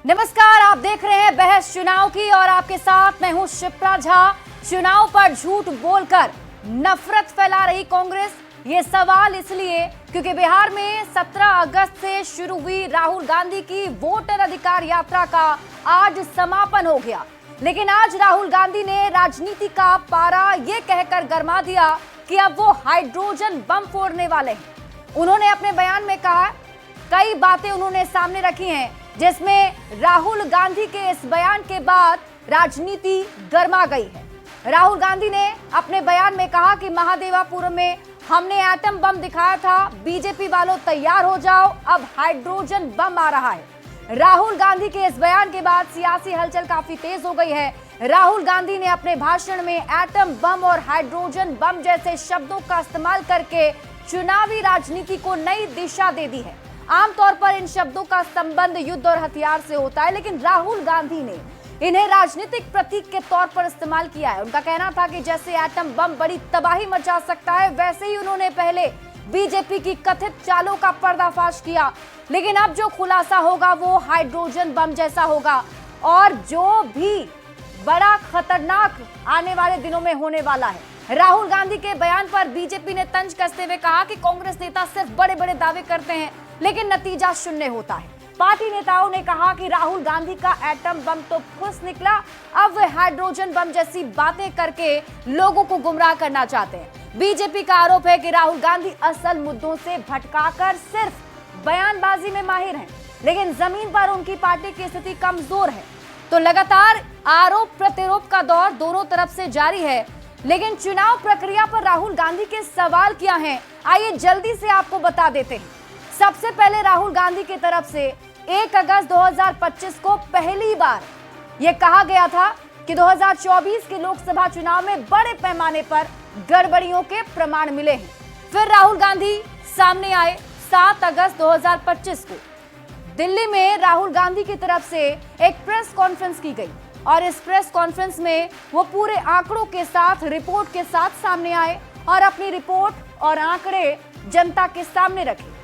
नमस्कार, आप देख रहे हैं बहस चुनाव की और आपके साथ मैं हूं शिप्रा झा। चुनाव पर झूठ बोलकर नफरत फैला रही कांग्रेस, ये सवाल इसलिए क्योंकि बिहार में 17 अगस्त से शुरू हुई राहुल गांधी की वोटर अधिकार यात्रा का आज समापन हो गया। लेकिन आज राहुल गांधी ने राजनीति का पारा ये कहकर गरमा दिया कि अब वो हाइड्रोजन बम फोड़ने वाले हैं। उन्होंने अपने बयान में कहा, कई बातें उन्होंने सामने रखी हैं जिसमें राहुल गांधी के इस बयान के बाद राजनीति गर्मा गई है। राहुल गांधी ने अपने बयान में कहा कि महादेवापुरम में हमने एटम बम दिखाया था, बीजेपी वालों तैयार हो जाओ, अब हाइड्रोजन बम आ रहा है। राहुल गांधी के इस बयान के बाद सियासी हलचल काफी तेज हो गई है। राहुल गांधी ने अपने भाषण में एटम बम और हाइड्रोजन बम जैसे शब्दों का इस्तेमाल करके चुनावी राजनीति को नई दिशा दे दी है। आमतौर पर इन शब्दों का संबंध युद्ध और हथियार से होता है, लेकिन राहुल गांधी ने इन्हें राजनीतिक प्रतीक के तौर पर इस्तेमाल किया है। उनका कहना था कि जैसे एटम बम बड़ी तबाही मचा सकता है, वैसे ही उन्होंने पहले बीजेपी की कथित चालों का पर्दाफाश किया, लेकिन अब जो खुलासा होगा वो हाइड्रोजन बम जैसा होगा और जो भी बड़ा खतरनाक आने वाले दिनों में होने वाला है। राहुल गांधी के बयान पर बीजेपी ने तंज कसते हुए कहा कि कांग्रेस नेता सिर्फ बड़े बड़े दावे करते हैं लेकिन नतीजा शून्य होता है। पार्टी नेताओं ने कहा कि राहुल गांधी का एटम बम तो फुस निकला, अब वे हाइड्रोजन बम जैसी बातें करके लोगों को गुमराह करना चाहते हैं। बीजेपी का आरोप है कि राहुल गांधी असल मुद्दों से भटकाकर सिर्फ बयानबाजी में माहिर हैं, लेकिन जमीन पर उनकी पार्टी की स्थिति कमजोर है। तो लगातार आरोप प्रत्यारोप का दौर दोनों तरफ से जारी है, लेकिन चुनाव प्रक्रिया पर राहुल गांधी के सवाल क्या हैं, आइए जल्दी से आपको बता देते हैं। सबसे पहले राहुल गांधी की तरफ से 1 अगस्त 2025 को पहली बार यह कहा गया था कि 2024 के लोकसभा चुनाव में बड़े पैमाने पर गड़बड़ियों के प्रमाण मिले हैं। फिर राहुल गांधी सामने आए 7 अगस्त 2025 को। दिल्ली में राहुल गांधी की तरफ से एक प्रेस कॉन्फ्रेंस की गई और इस प्रेस कॉन्फ्रेंस में वो पूरे आंकड़ों के साथ, रिपोर्ट के साथ सामने आए और अपनी रिपोर्ट और आंकड़े जनता के सामने रखे।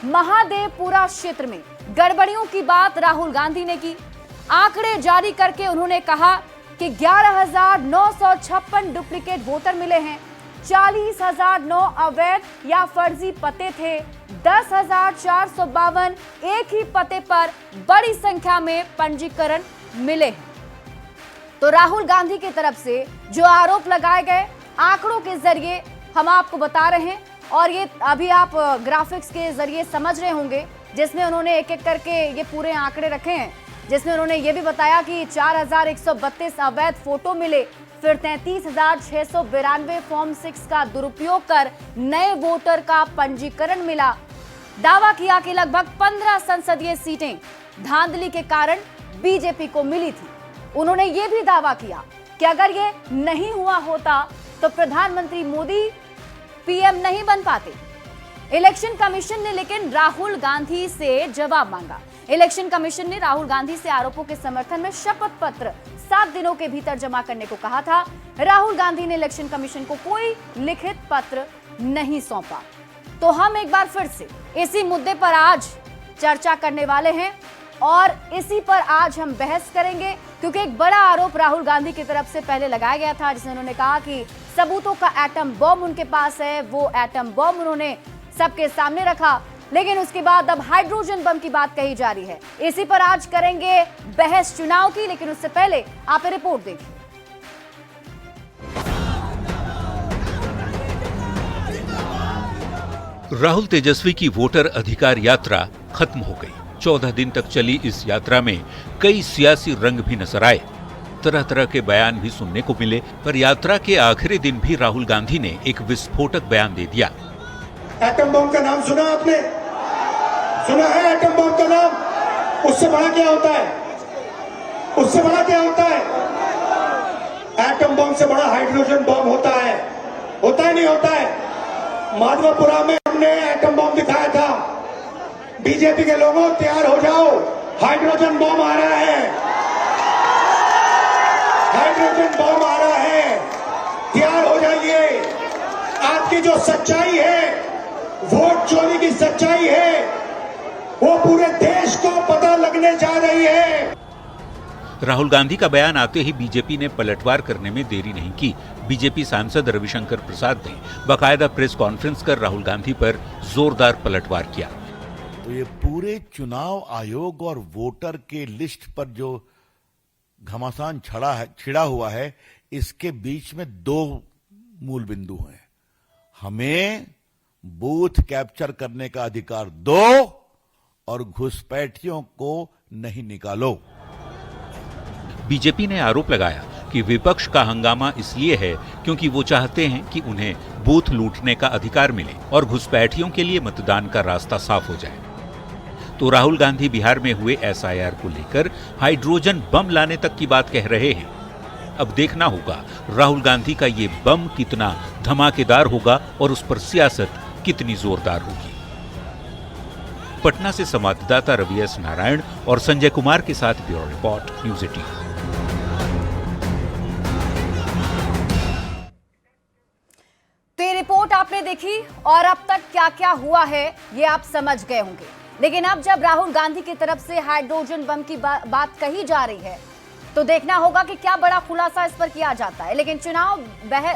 महादेवपुरा क्षेत्र में गड़बड़ियों की बात राहुल गांधी ने की। आंकड़े जारी करके उन्होंने कहा कि 11,956 डुप्लीकेट वोटर मिले हैं, 40,009 अवैध या फर्जी पते थे, 10,452 एक ही पते पर बड़ी संख्या में पंजीकरण मिले हैं। तो राहुल गांधी की तरफ से जो आरोप लगाए गए आंकड़ों के जरिए हम आपको बता रहे हैं और ये अभी आप ग्राफिक्स के जरिए समझ रहे होंगे, जिसमें उन्होंने एक एक करके ये पूरे आंकड़े रखे हैं, जिसमें उन्होंने ये भी बताया कि 4,132 अवैध फोटो मिले, फिर 33,692 फॉर्म 6 का दुरुपयोग कर नए वोटर का पंजीकरण मिला। दावा किया कि लगभग 15 संसदीय सीटें धांधली के कारण बीजेपी को मिली थी। उन्होंने ये भी दावा किया कि अगर ये नहीं हुआ होता तो प्रधानमंत्री मोदी पीएम नहीं बन पाते। इलेक्शन कमीशन ने लेकिन राहुल गांधी से जवाब मांगा। इलेक्शन कमीशन ने राहुल गांधी से आरोपों के समर्थन में शपथ पत्र 7 दिनों के भीतर जमा करने को कहा था। राहुल गांधी ने इलेक्शन कमीशन को कोई लिखित पत्र नहीं सौंपा। तो हम एक बार फिर से इसी मुद्दे पर आज चर्चा करने वाले हैं और इसी पर आज हम बहस करेंगे, क्योंकि एक बड़ा आरोप राहुल गांधी की तरफ से पहले लगाया गया था, जिसमें उन्होंने कहा कि सबूतों का एटम बम उनके पास है। वो एटम बम उन्होंने सबके सामने रखा, लेकिन उसके बाद अब हाइड्रोजन बम की बात कही जा रही है। इसी पर आज करेंगे बहस चुनाव की, लेकिन उससे पहले आप रिपोर्ट देखिए। राहुल तेजस्वी की वोटर अधिकार यात्रा खत्म हो गई। 14 दिन तक चली इस यात्रा में कई सियासी रंग भी नजर आए, तरह तरह के बयान भी सुनने को मिले, पर यात्रा के आखिरी दिन भी राहुल गांधी ने एक विस्फोटक बयान दे दिया। एटम बम का नाम सुना आपने? सुना है एटम बम का नाम? उससे बड़ा क्या होता है? उससे बड़ा क्या होता है? एटम बम से बड़ा हाइड्रोजन बम होता है। होता है नहीं होता है? माधवापुरा में हमने एटम बम दिखाया था। बीजेपी के लोगों तैयार हो जाओ, हाइड्रोजन बम आ रहा है, हाइड्रोजन बम आ रहा है, तैयार हो जाइए। आपकी जो सच्चाई है, वोट चोरी की सच्चाई है, वो पूरे देश को पता लगने जा रही है। राहुल गांधी का बयान आते ही बीजेपी ने पलटवार करने में देरी नहीं की। बीजेपी सांसद रविशंकर प्रसाद ने बाकायदा प्रेस कॉन्फ्रेंस कर राहुल गांधी पर जोरदार पलटवार किया। तो ये पूरे चुनाव आयोग और वोटर के लिस्ट पर जो घमासान छिड़ा हुआ है, इसके बीच में दो मूल बिंदु हैं। हमें बूथ कैप्चर करने का अधिकार दो और घुसपैठियों को नहीं निकालो। बीजेपी ने आरोप लगाया कि विपक्ष का हंगामा इसलिए है क्योंकि वो चाहते हैं कि उन्हें बूथ लूटने का अधिकार मिले और घुसपैठियों के लिए मतदान का रास्ता साफ हो जाए। तो राहुल गांधी बिहार में हुए एसआईआर को लेकर हाइड्रोजन बम लाने तक की बात कह रहे हैं। अब देखना होगा राहुल गांधी का ये बम कितना धमाकेदार होगा और उस पर सियासत कितनी जोरदार होगी। पटना से संवाददाता रवि एस नारायण और संजय कुमार के साथ ब्यूरो रिपोर्ट, न्यूज़ 18। तो ये रिपोर्ट आपने देखी और अब तक क्या क्या हुआ है ये आप समझ गए होंगे। लेकिन अब जब राहुल गांधी की तरफ से हाइड्रोजन बम की बात कही जा रही है तो देखना होगा कि क्या बड़ा खुलासा इस पर किया जाता है। लेकिन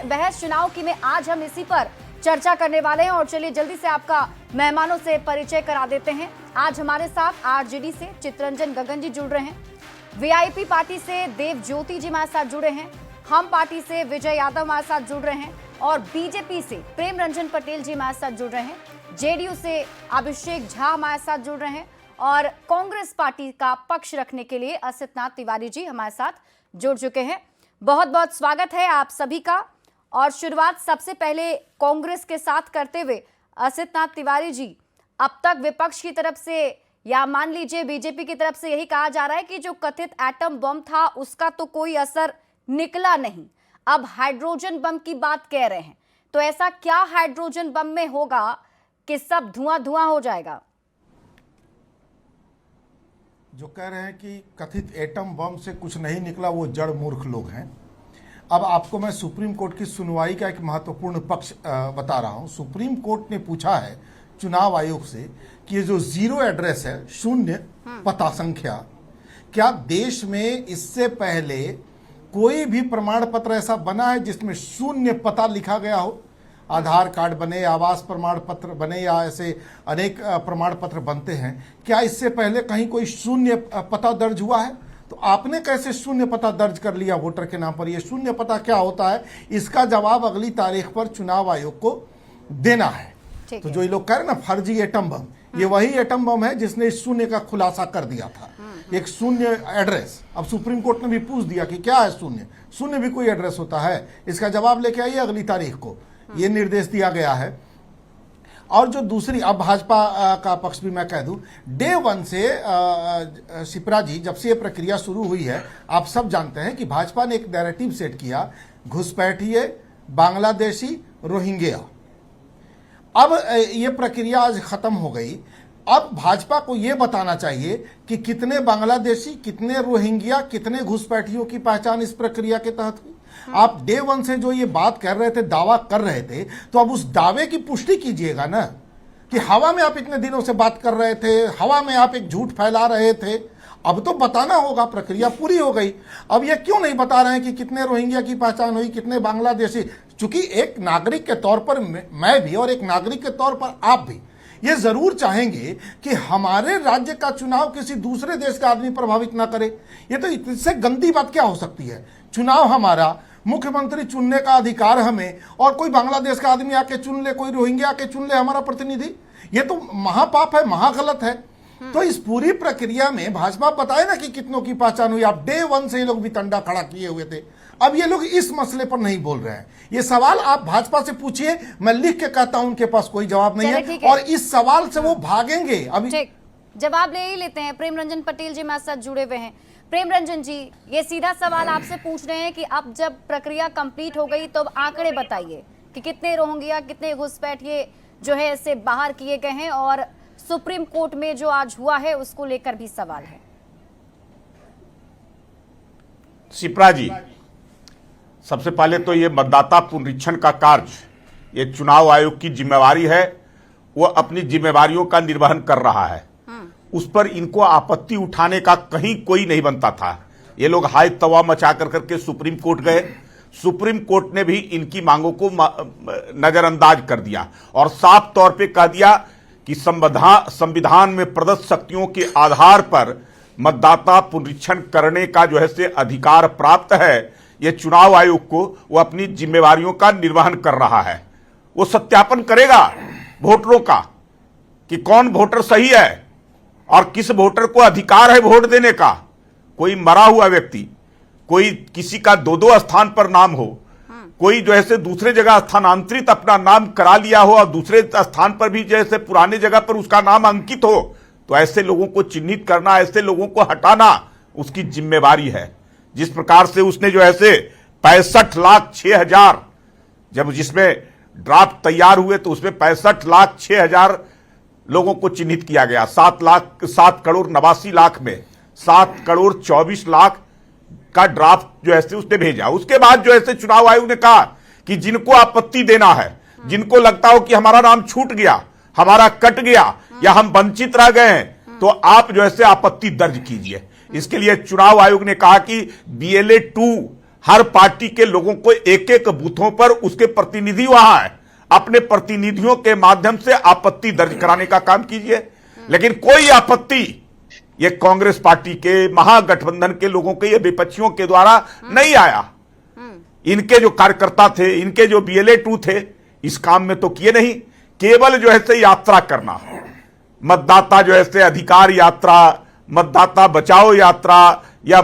बहस चुनाव की में आज हम इसी पर चर्चा करने वाले हैं और चलिए जल्दी से आपका मेहमानों से परिचय करा देते हैं। आज हमारे साथ आरजेडी से चित्तरंजन गगन जी जुड़ रहे हैं, वीआईपी पार्टी से देव ज्योति जी हमारे साथ जुड़े हैं, हम पार्टी से विजय यादव हमारे साथ जुड़ रहे हैं और बीजेपी से प्रेम रंजन पटेल जी हमारे साथ जुड़ रहे हैं, जेडीयू से अभिषेक झा हमारे साथ जुड़ रहे हैं और कांग्रेस पार्टी का पक्ष रखने के लिए असितनाथ तिवारी जी हमारे साथ जुड़ चुके हैं। बहुत बहुत स्वागत है आप सभी का। और शुरुआत सबसे पहले कांग्रेस के साथ करते हुए असितनाथ तिवारी जी, अब तक विपक्ष की तरफ से या मान लीजिए बीजेपी की तरफ से यही कहा जा रहा है कि जो कथित एटम बम था उसका तो कोई असर निकला नहीं, अब हाइड्रोजन बम की बात कह रहे हैं। तो ऐसा क्या हाइड्रोजन बम में होगा कि सब धुआं धुआं हो जाएगा? जो कह रहे हैं कि कथित एटम बम से कुछ नहीं निकला वो जड़ मूर्ख लोग हैं। अब आपको मैं सुप्रीम कोर्ट की सुनवाई का एक महत्वपूर्ण पक्ष बता रहा हूं। सुप्रीम कोर्ट ने पूछा है चुनाव आयोग से कि ये जो जीरो एड्रेस है, शून्य पता संख्या, क्या देश में इससे पहले कोई भी प्रमाण पत्र ऐसा बना है जिसमें शून्य पता लिखा गया हो? आधार कार्ड बने, आवास प्रमाण पत्र बने या ऐसे अनेक प्रमाण पत्र बनते हैं, क्या इससे पहले कहीं कोई शून्य पता दर्ज हुआ है? तो आपने कैसे शून्य पता दर्ज कर लिया वोटर के नाम पर? ये शून्य पता क्या होता है, इसका जवाब अगली तारीख पर चुनाव आयोग को देना है। तो जो ये लोग कह रहे हैं ना फर्जी एटम बम, ये वही एटम बम है जिसने इस शून्य का खुलासा कर दिया था। एक शून्य एड्रेस, अब सुप्रीम कोर्ट ने भी पूछ दिया कि क्या है शून्य, शून्य भी कोई एड्रेस होता है? इसका जवाब लेके आइए अगली तारीख को, ये निर्देश दिया गया है। और जो दूसरी, अब भाजपा का पक्ष भी मैं कह दूं, डे वन से शिप्रा जी, जब से ये प्रक्रिया शुरू हुई है, आप सब जानते हैं कि भाजपा ने एक नैरेटिव सेट किया, घुसपैठिए, बांग्लादेशी, रोहिंग्या। अब ये प्रक्रिया आज खत्म हो गई। अब भाजपा को ये बताना चाहिए कि कितने बांग्लादेशी, कितने रोहिंग्या, कितने घुसपैठियों की पहचान इस प्रक्रिया के तहत हुई। आप डे वन से जो ये बात कर रहे थे, दावा कर रहे थे, तो अब उस दावे की पुष्टि कीजिएगा ना, कि हवा में आप इतने दिनों से बात कर रहे थे, हवा में आप एक झूठ फैला रहे थे। अब तो बताना होगा, प्रक्रिया पूरी हो गई। अब ये क्यों नहीं बता रहे हैं कि कितने रोहिंग्या की पहचान हुई, कितने बांग्लादेशी? चूंकि एक नागरिक के तौर पर मैं भी और एक नागरिक के तौर पर आप भी ये जरूर चाहेंगे कि हमारे राज्य का चुनाव किसी दूसरे देश का आदमी प्रभावित ना करे। ये तो इससे गंदी बात क्या हो सकती है? चुनाव हमारा, मुख्यमंत्री चुनने का अधिकार हमें, और कोई बांग्लादेश का आदमी आके चुन ले, कोई रोहिंग्या आके चुन ले हमारा प्रतिनिधि, ये तो महापाप है, महागलत है। तो इस पूरी प्रक्रिया में भाजपा बताए ना कि कितनों की पहचान हुई। आप डे वन से ये लोग भी तंडा खड़ा किए हुए थे। अब ये लोग इस मसले पर नहीं बोल रहे हैं। ये सवाल आप भाजपा से पूछिए, मैं लिख के कहता हूं उनके पास कोई जवाब नहीं है, और इस सवाल से वो भागेंगे। अभी जवाब ले ही लेते हैं। प्रेम रंजन पटेल जी हमारे साथ जुड़े हुए हैं। प्रेम रंजन जी, ये सीधा सवाल आपसे पूछ रहे हैं कि अब जब प्रक्रिया कंप्लीट हो गई तो अब आंकड़े बताइए कि कितने रोहिंग्या, कितने घुसपैठिए जो है इससे बाहर किए गए हैं, और सुप्रीम कोर्ट में जो आज हुआ है उसको लेकर भी सवाल है। शिप्रा जी, सबसे पहले तो ये मतदाता पुनरीक्षण का कार्य ये चुनाव आयोग की जिम्मेवारी है, वो अपनी जिम्मेवारियों का निर्वहन कर रहा है। उस पर इनको आपत्ति उठाने का कहीं कोई नहीं बनता था। ये लोग हाय तवा मचा करके सुप्रीम कोर्ट गए। सुप्रीम कोर्ट ने भी इनकी मांगों को नजरअंदाज कर दिया और साफ तौर पे कह दिया कि संविधान में प्रदत्त शक्तियों के आधार पर मतदाता पुनरीक्षण करने का जो है से अधिकार प्राप्त है। ये चुनाव आयोग को वो अपनी जिम्मेवारियों का निर्वहन कर रहा है। वो सत्यापन करेगा वोटरों का कि कौन वोटर सही है और किस वोटर को अधिकार है वोट देने का। कोई मरा हुआ व्यक्ति, कोई किसी का 2-2 स्थान पर नाम हो, कोई जो है दूसरे जगह स्थानांतरित अपना नाम करा लिया हो और दूसरे स्थान पर भी जैसे पुराने जगह पर उसका नाम अंकित हो, तो ऐसे लोगों को चिन्हित करना, ऐसे लोगों को हटाना उसकी जिम्मेवारी है। जिस प्रकार से उसने जो है 65,06,000 जब जिसमें ड्राफ्ट तैयार हुए तो उसमें 65,06,000 लोगों को चिन्हित किया गया। 7 करोड़ 89 लाख में 7 करोड़ 24 लाख का ड्राफ्ट जो है उसने भेजा। उसके बाद जो है चुनाव आयोग ने कहा कि जिनको आपत्ति देना है, जिनको लगता हो कि हमारा नाम छूट गया, हमारा कट गया या हम वंचित रह गए हैं, तो आप जो है आपत्ति दर्ज कीजिए। इसके लिए चुनाव आयोग ने कहा कि BLA 2 हर पार्टी के लोगों को एक-एक बूथों पर उसके प्रतिनिधि वहां है, अपने प्रतिनिधियों के माध्यम से आपत्ति दर्ज कराने का काम कीजिए। लेकिन कोई आपत्ति ये कांग्रेस पार्टी के महागठबंधन के लोगों के, ये विपक्षियों के द्वारा नहीं आया। इनके जो कार्यकर्ता थे, इनके जो BLA 2 थे, इस काम में तो किए नहीं। केवल जो है यात्रा करना, मतदाता जो है अधिकार यात्रा, मतदाता बचाओ यात्रा या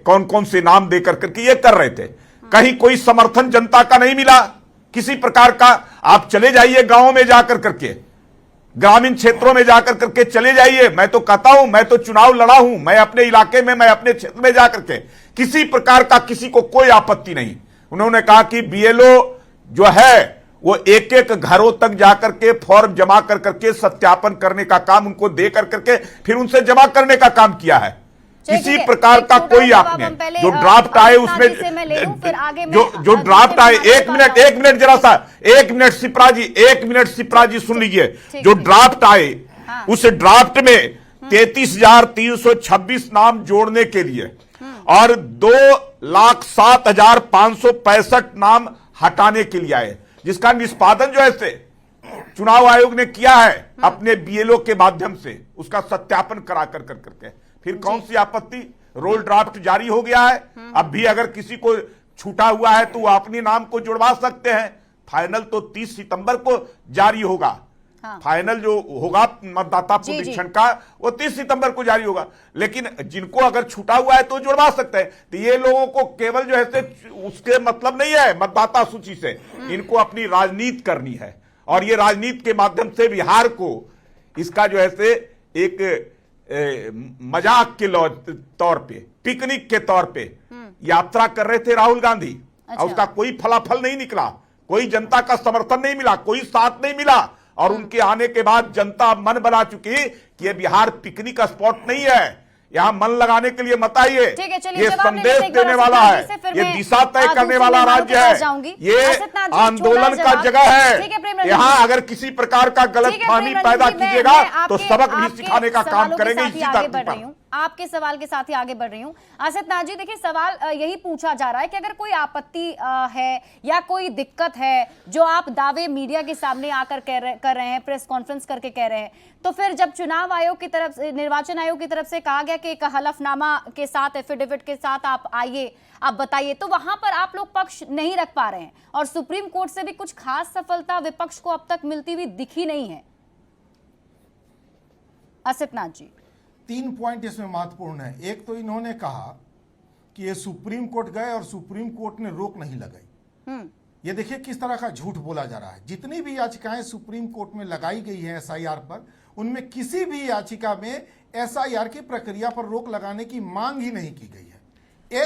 कौन कौन से नाम देकर करके ये कर रहे थे। कहीं कोई समर्थन जनता का नहीं मिला किसी प्रकार का। आप चले जाइए गांवों में जाकर करके, ग्रामीण क्षेत्रों में जाकर करके चले जाइए। मैं तो कहता हूं, मैं तो चुनाव लड़ा हूं, मैं अपने इलाके में, मैं अपने क्षेत्र में जाकर के, किसी प्रकार का किसी को कोई आपत्ति नहीं। उन्होंने कहा कि BLO जो है वो एक-एक घरों तक जाकर के फॉर्म जमा कर करके सत्यापन करने का काम उनको दे कर करके फिर उनसे जमा करने का काम किया है। किसी प्रकार का कोई आपने जो ड्राफ्ट आए उसमें जो ड्राफ्ट आए, एक मिनट जरा सा, एक मिनट सिप्रा जी सुन लीजिए। जो ड्राफ्ट आए उस ड्राफ्ट में 33,326 नाम जोड़ने के लिए और 2,07,565 नाम हटाने के लिए आए, जिसका निष्पादन जो है चुनाव आयोग ने किया है अपने BLO के माध्यम से, उसका सत्यापन करा कर करके फिर कौन सी आपत्ति। रोल ड्राफ्ट जारी हो गया है। अब भी अगर किसी को छूटा हुआ है तो वो अपने नाम को जुड़वा सकते हैं। फाइनल तो 30 सितंबर को जारी होगा। फाइनल जो होगा मतदाता पुनरीक्षण का वो 30 सितंबर को जारी होगा। लेकिन जिनको अगर छूटा हुआ है तो जुड़वा सकते हैं। तो ये लोगों को केवल जो है उसके मतलब नहीं है मतदाता सूची से, इनको अपनी राजनीति करनी है और ये राजनीति के माध्यम से बिहार को इसका जो है एक मजाक के तौर पे, पिकनिक के तौर पे यात्रा कर रहे थे राहुल गांधी। और उसका कोई फलाफल नहीं निकला, कोई जनता का समर्थन नहीं मिला, कोई साथ नहीं मिला। और उनके आने के बाद जनता मन बना चुकी कि ये बिहार पिकनिक स्पॉट नहीं है, यहां मन लगाने के लिए मत आइए। ये संदेश देने वाला है, ये दिशा तय करने वाला राज्य है, ये आंदोलन का जगह है। यहाँ अगर किसी प्रकार का गलत फहमी पैदा कीजिएगा तो सबक भी सिखाने का काम करेंगे। इसी धरती पर आपके सवाल के साथ ही आगे बढ़ रही हूं। आसित नाथ जी, देखिए सवाल यही पूछा जा रहा है कि अगर कोई आपत्ति है या कोई दिक्कत है जो आप दावे मीडिया के सामने आकर कर रहे हैं, प्रेस कॉन्फ्रेंस करके कह रहे हैं, तो फिर जब चुनाव आयोग की तरफ से, निर्वाचन आयोग की तरफ से कहा गया कि एक हलफनामा के साथ, एफिडेविट के साथ आप आइए, आप बताइए, तो वहां पर आप लोग पक्ष नहीं रख पा रहे हैं और सुप्रीम कोर्ट से भी कुछ खास सफलता विपक्ष को अब तक मिलती हुई दिखी नहीं है। आसित नाथ जी, 3 पॉइंट इसमें महत्वपूर्ण है। एक तो इन्होंने कहा कि ये सुप्रीम कोर्ट गए और सुप्रीम कोर्ट ने रोक नहीं लगाई। ये देखिए किस तरह का झूठ बोला जा रहा है। जितनी भी याचिकाएं सुप्रीम कोर्ट में लगाई गई है SIR पर, उनमें किसी भी याचिका में SIR की प्रक्रिया पर रोक लगाने की मांग ही नहीं की गई है।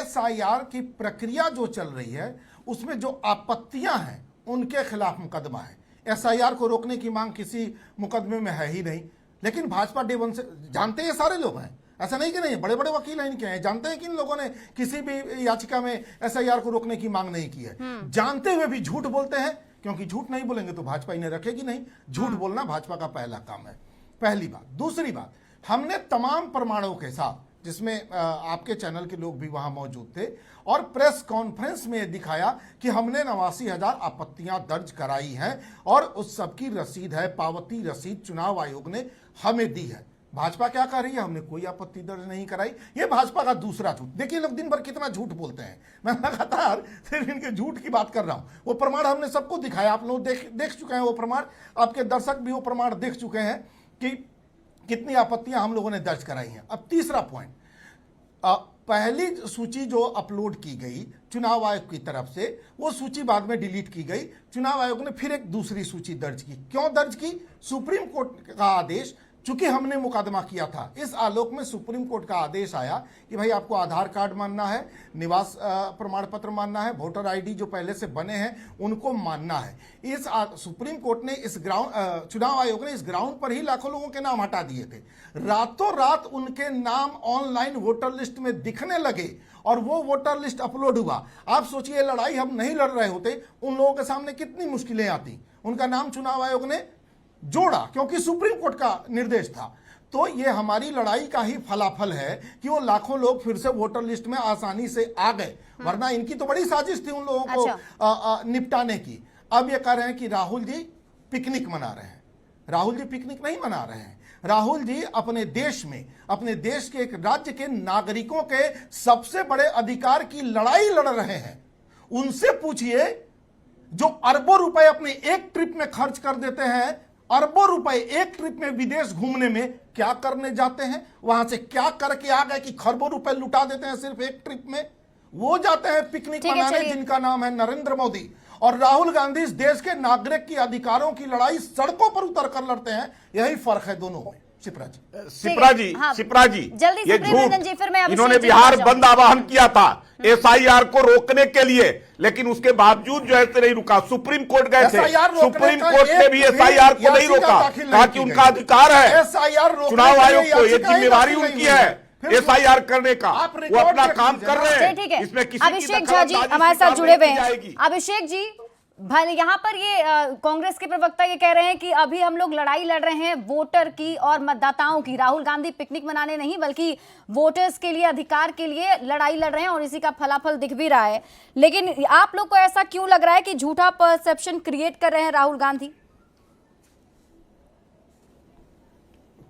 SIR की प्रक्रिया जो चल रही है उसमें जो आपत्तियां हैं उनके खिलाफ मुकदमा है। SIR को रोकने की मांग किसी मुकदमे में है ही नहीं। लेकिन भाजपा डे वन से जानते हैं, सारे लोग हैं, ऐसा नहीं कि नहीं, बड़े बड़े वकील हैं इनके हैं, जानते हैं कि इन लोगों ने किसी भी याचिका में SIR को रोकने की मांग नहीं की है। जानते हुए भी झूठ बोलते हैं, क्योंकि झूठ नहीं बोलेंगे तो भाजपा इन्हें रखेगी नहीं। झूठ बोलना भाजपा का पहला काम है, पहली बात। दूसरी बात, हमने तमाम प्रमाणों के साथ, जिसमें आपके चैनल के लोग भी वहां मौजूद थे, और प्रेस कॉन्फ्रेंस में दिखाया कि हमने 89,000 आपत्तियां दर्ज कराई हैं और उस सब की रसीद है, पावती रसीद चुनाव आयोग ने हमें दी है। भाजपा क्या कह रही है? हमने कोई आपत्ति दर्ज नहीं कराई। ये भाजपा का दूसरा झूठ। देखिए लोग दिन भर कितना झूठ बोलते हैं, मैं लगातार सिर्फ इनके झूठ की बात कर रहा हूं। वो प्रमाण हमने सबको दिखाया, आप लोग देख चुके हैं वो प्रमाण, आपके दर्शक भी वो प्रमाण देख चुके हैं कि कितनी आपत्तियां हम लोगों ने दर्ज कराई हैं। अब तीसरा पॉइंट, पहली सूची जो अपलोड की गई चुनाव आयोग की तरफ से, वो सूची बाद में डिलीट की गई। चुनाव आयोग ने फिर एक दूसरी सूची दर्ज की। क्यों दर्ज की? सुप्रीम कोर्ट का आदेश, चूंकि हमने मुकदमा किया था, इस आलोक में सुप्रीम कोर्ट का आदेश आया कि भाई आपको आधार कार्ड मानना है, निवास प्रमाण पत्र मानना है, वोटर आईडी जो पहले से बने हैं उनको मानना है। इस सुप्रीम कोर्ट ने इस ग्राउंड, चुनाव आयोग ने इस ग्राउंड पर ही लाखों लोगों के नाम हटा दिए थे। रातों रात उनके नाम ऑनलाइन वोटर लिस्ट में दिखने लगे और वो वोटर लिस्ट अपलोड हुआ। आप सोचिए, लड़ाई हम नहीं लड़ रहे होते, उन लोगों के सामने कितनी मुश्किलें आती। उनका नाम चुनाव आयोग ने जोड़ा क्योंकि सुप्रीम कोर्ट का निर्देश था। तो ये हमारी लड़ाई का ही फलाफल है कि वो लाखों लोग फिर से वोटर लिस्ट में आसानी से आ गए, वरना इनकी तो बड़ी साजिश थी उन लोगों को निपटाने की। अब ये कह रहे हैं कि राहुल जी पिकनिक मना रहे हैं। राहुल जी पिकनिक नहीं मना रहे हैं। राहुल जी अपने देश में, अपने देश के एक राज्य के नागरिकों के सबसे बड़े अधिकार की लड़ाई लड़ रहे हैं। उनसे पूछिए, जो अरबों रुपए अपने एक ट्रिप में खर्च कर देते हैं, अरबों रुपए एक ट्रिप में विदेश घूमने में, क्या करने जाते हैं, वहां से क्या करके आ गए कि खरबों रुपए लुटा देते हैं सिर्फ एक ट्रिप में। वो जाते हैं पिकनिक मनाने, जिनका नाम है नरेंद्र मोदी। और राहुल गांधी इस देश के नागरिक की अधिकारों की लड़ाई सड़कों पर उतर कर लड़ते हैं। यही फर्क है दोनों में। शिप्रा जी, शिप्रा जी, जल्दी ये से झूठ, इन्होंने बिहार बंद आह्वान किया था एसआईआर को रोकने के लिए, लेकिन उसके बावजूद जो है नहीं रुका। सुप्रीम कोर्ट गए थे, सुप्रीम कोर्ट ने भी एसआईआर को नहीं रोका, कहा कि उनका अधिकार है। चुनाव आयोग को ये जिम्मेवारी उनकी है एसआईआर करने का, वो अपना काम कर रहे हैं। इसमें किसी अभिषेक झा जी हमारे साथ जुड़े हुए हैं। अभिषेक जी, यहाँ पर ये कांग्रेस के प्रवक्ता ये कह रहे हैं कि अभी हम लोग लड़ाई लड़ रहे हैं वोटर की और मतदाताओं की। राहुल गांधी पिकनिक मनाने नहीं बल्कि वोटर्स के लिए, अधिकार के लिए लड़ाई लड़ रहे हैं और इसी का फलाफल दिख भी रहा है। लेकिन आप लोग को ऐसा क्यों लग रहा है कि झूठा परसेप्शन क्रिएट कर रहे हैं राहुल गांधी?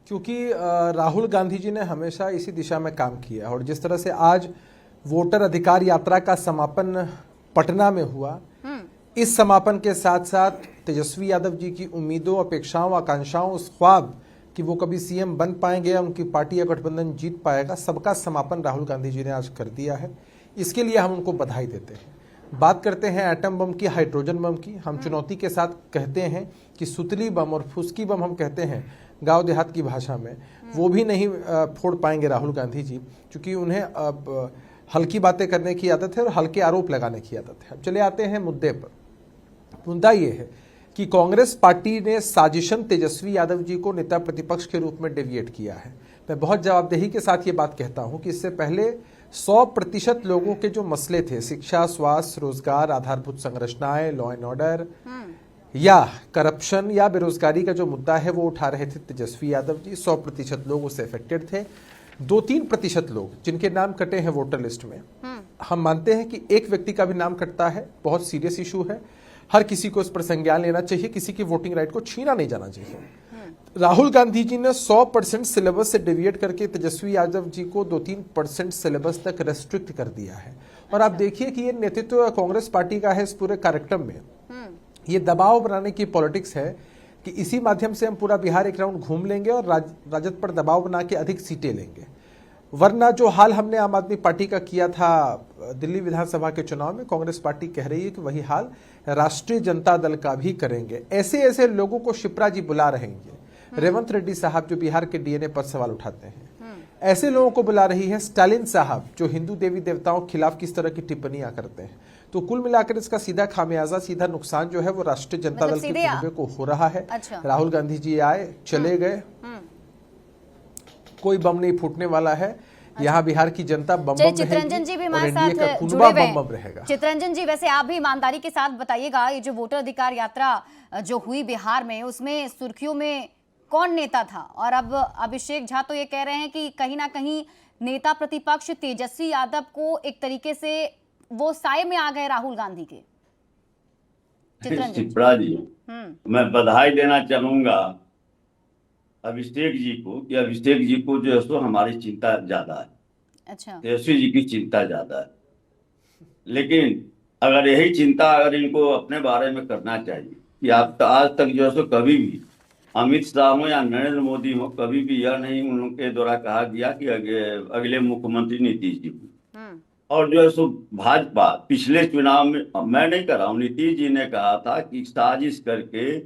क्योंकि राहुल गांधी जी ने हमेशा इसी दिशा में काम किया और जिस तरह से आज वोटर अधिकार यात्रा का समापन पटना में हुआ, इस समापन के साथ साथ तेजस्वी यादव जी की उम्मीदों, अपेक्षाओं, आकांक्षाओं, उस ख्वाब कि वो कभी सीएम बन पाएंगे या उनकी पार्टी या गठबंधन जीत पाएगा, सबका समापन राहुल गांधी जी ने आज कर दिया है। इसके लिए हम उनको बधाई देते हैं। बात करते हैं एटम बम की, हाइड्रोजन बम की। हम चुनौती के साथ कहते हैं कि सुतली बम और फुसकी बम हम कहते हैं गांव देहात की भाषा में, वो भी नहीं फोड़ पाएंगे राहुल गांधी जी, क्योंकि उन्हें अब हल्की बातें करने की आदत है और हल्के आरोप लगाने की आदत है। अब चले आते हैं मुद्दे पर। मुद्दा यह है कि कांग्रेस पार्टी ने साजिशन तेजस्वी यादव जी को नेता प्रतिपक्ष के रूप में डेविएट किया है। मैं बहुत जवाबदेही के साथ ये बात कहता हूं कि इससे पहले 100% लोगों के जो मसले थे, शिक्षा, स्वास्थ्य, रोजगार, आधारभूत संरचनाएं, लॉ एंड ऑर्डर या करप्शन या बेरोजगारी का जो मुद्दा है, वो उठा रहे थे तेजस्वी यादव जी। 100% लोग उससे अफेक्टेड थे। 2-3% लोग जिनके नाम कटे हैं वोटर लिस्ट में, हम मानते हैं कि एक व्यक्ति का भी नाम कटता है, बहुत सीरियस इशू है, हर किसी को इस पर संज्ञान लेना चाहिए, किसी की वोटिंग राइट को छीना नहीं जाना चाहिए। राहुल गांधी जी ने 100% सिलेबस से डेविएट करके तेजस्वी यादव जी को 2-3% सिलेबस तक रेस्ट्रिक्ट कर दिया है। और आप देखिए कि ये नेतृत्व कांग्रेस पार्टी का है इस पूरे कार्यक्रम में। ये दबाव बनाने की पॉलिटिक्स है कि इसी माध्यम से हम पूरा बिहार एक राउंड घूम लेंगे और राजद पर दबाव बना के अधिक सीटें लेंगे। वरना जो हाल हमने आम आदमी पार्टी का किया था दिल्ली विधानसभा के चुनाव में, कांग्रेस पार्टी कह रही है कि वही हाल राष्ट्रीय जनता दल का भी करेंगे। ऐसे ऐसे लोगों को शिप्रा जी बुला रहे हैं। रेवंत रेड्डी साहब जो बिहार के डीएनए पर सवाल उठाते हैं, ऐसे लोगों को बुला रही है स्टालिन साहब जो हिंदू देवी देवताओं के खिलाफ किस तरह की टिप्पणियां करते हैं। तो कुल मिलाकर इसका सीधा खामियाजा, सीधा नुकसान जो है वो राष्ट्रीय जनता दल के मुद्दे को हो रहा है। राहुल गांधी जी आए, चले गए, कोई बम नहीं फूटने वाला है। यहाँ बिहार की जनता बम चित्ररंजन जी भी हमारे साथ जुड़े हुए हैं। चित्ररंजन जी, वैसे आप भी ईमानदारी के साथ बताइएगा, ये जो वोटर अधिकार यात्रा जो हुई बिहार में, उसमें सुर्खियों में कौन नेता था? और अब अभिषेक झा तो ये कह रहे हैं कि कहीं ना कहीं नेता प्रतिपक्ष तेजस्वी यादव को एक तरीके से वो साए में आ गए राहुल गांधी के। चित्रंजन शिप्रा जी, मैं बधाई देना चाहूंगा अभिषेक जी को कि अभिषेक जी को जो है सो हमारी चिंता ज्यादा है, अच्छा, तेजस्वी जी की चिंता ज्यादा है। लेकिन अगर यही चिंता अगर इनको अपने बारे में करना चाहिए कि आप तो आज तक जो है सो कभी भी अमित शाह हो या नरेंद्र मोदी हो, कभी भी यह नहीं उनके द्वारा कहा गया कि अगले मुख्यमंत्री नीतीश जी हो। और जो है सो भाजपा पिछले चुनाव में, मैं नहीं कर रहा हूँ, नीतीश जी ने कहा था कि साजिश करके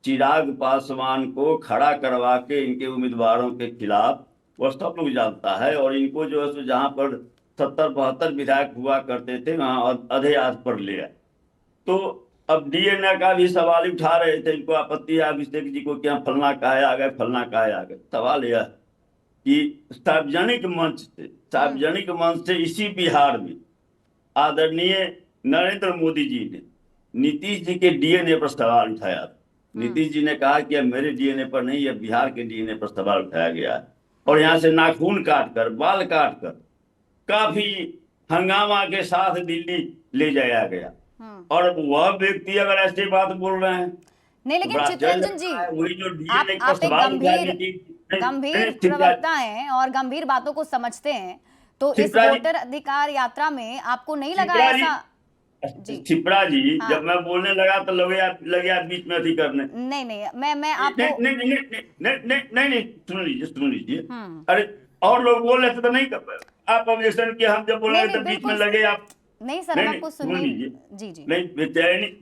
चिराग पासवान को खड़ा करवा के इनके उम्मीदवारों के खिलाफ, वह सब लोग जानता है। और इनको जो है सो जहां पर 70-72 विधायक हुआ करते थे वहां आधे आज पर ले आए। तो अब डीएनए का भी सवाल उठा रहे थे, इनको आपत्ति है अभिषेक जी को, क्या फलना काहे आ गए, फलना काहे आ गए। सवाल यह कि सार्वजनिक मंच से इसी बिहार में आदरणीय नरेंद्र मोदी जी ने नीतीश जी के डीएनए पर सवाल उठाया। नीतीश जी ने कहा कि अब मेरे डीएनए पर नहीं, यह बिहार के डीएनए पर सवाल उठाया गया है। और यहाँ से नाखून काट कर, बाल काट कर काफी हंगामा के साथ दिल्ली ले जाया गया। और वह व्यक्ति अगर ऐसी बात बोल रहे हैं, नहीं, लेकिन तो चित्रंजन जी, वही जो आप एक गंभीर ठीक प्रवक्ता हैं और गंभीर बातों को समझते हैं, तो इस वोटर अधिकार यात्रा में आपको नहीं लगा ऐसा? छिपरा जी, जब मैं बोलने लगा तो लगे आप बीच में अति करने। नहीं, मैं आपको नहीं, सुन लीजिए। अरे और लोग बोल रहे थे तो नहीं कर, आप ऑब्जेक्शन किया, हम जब बोल रहे थे बीच में लगे आप। नहीं सर, हम आपको सुन लीजिए। जी। नहीं,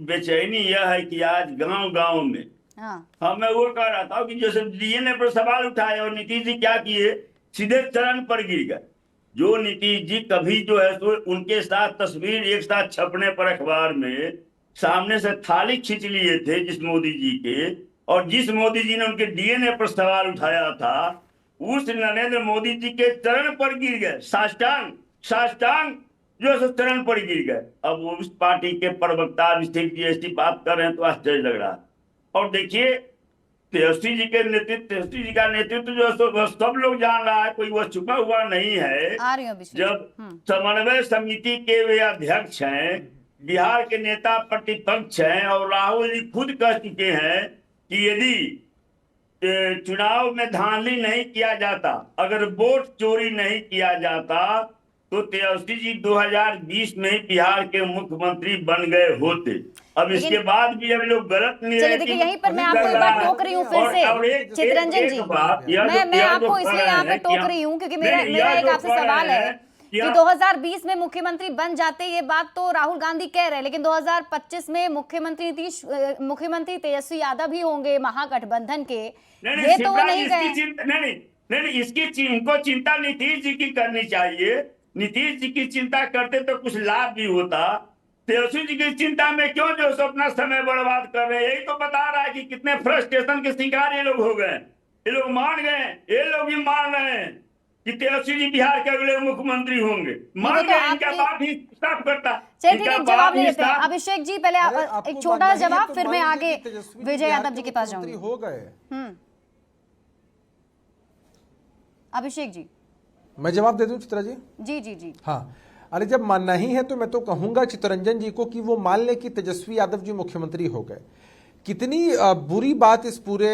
बेचैनी यह है कि आज गांव में मैं वो कह रहा था कि जैसे डीएनए पर सवाल उठाए और नीतीश जी क्या किए, सीधे चरण पर गिर गए। जो नीतीश जी कभी जो है तो उनके साथ तस्वीर एक साथ छपने पर अखबार में सामने से थाली खींच लिए थे जिस मोदी जी के, और जिस मोदी जी ने उनके डीएनए पर सवाल उठाया था, उस नरेंद्र मोदी जी के चरण पर गिर गए, साष्टांग जो है चरण पर गिर गए। अब वो उस पार्टी के प्रवक्ता अभिषेक जी ऐसी बात कर रहे हैं तो आश्चर्य लग रहा है। और देखिए तेजस्वी जी का नेतृत्व जो सब लोग जान रहा है, कोई वो छुपा हुआ नहीं है। जब समन्वय समिति के वे अध्यक्ष हैं, बिहार के नेता प्रतिपक्ष हैं, और राहुल जी खुद कह चुके हैं कि यदि चुनाव में धांधली नहीं किया जाता, अगर वोट चोरी नहीं किया जाता, तो तेजस्वी जी 2020 में बिहार के मुख्यमंत्री बन गए होते। अब इसके बाद भी अभी लोग गलत नहीं है। देखिए, यहीं पर मैं आपको एक बार टोक रही हूँ फिर से चित्रंजन जी, मैं आपको इसलिए यहाँ पे टोक रही हूँ क्योंकि मेरा एक आपसे सवाल है कि 2020 में मुख्यमंत्री बन जाते, ये बात तो राहुल गांधी कह रहे हैं, लेकिन 2025 में मुख्यमंत्री तेजस्वी यादव ही होंगे महागठबंधन के, ये तो वो नहीं कहे। नहीं, इसकी इनको चिंता नीतीश जी की करनी चाहिए। नीतीश जी की चिंता करते तो कुछ लाभ भी होता। तेजस्वी जी की चिंता में क्यों जो अपना समय बर्बाद कर रहे हैं? यही तो बता रहा है कि कितने फ्रस्ट्रेशन के शिकार ये लोग हो गए। ये लोग मान गए, ये लोग भी मान रहे हैं कि तेजस्वी जी बिहार के अगले मुख्यमंत्री होंगे। मान गए, इनका बात ही साफ करता। चलिए जवाब ले लेते हैं। अभिषेक जी पहले एक छोटा सा जवाब, फिर मैं आगे विजय यादव जी के पास जाऊंगी। हो गए अभिषेक जी, मैं जवाब दे दूं चित्रा जी? जी। हाँ, अरे जब मानना ही है तो मैं तो कहूंगा चित्तरंजन जी को कि वो मान ले कि तेजस्वी यादव जी मुख्यमंत्री हो गए। कितनी बुरी बात इस पूरे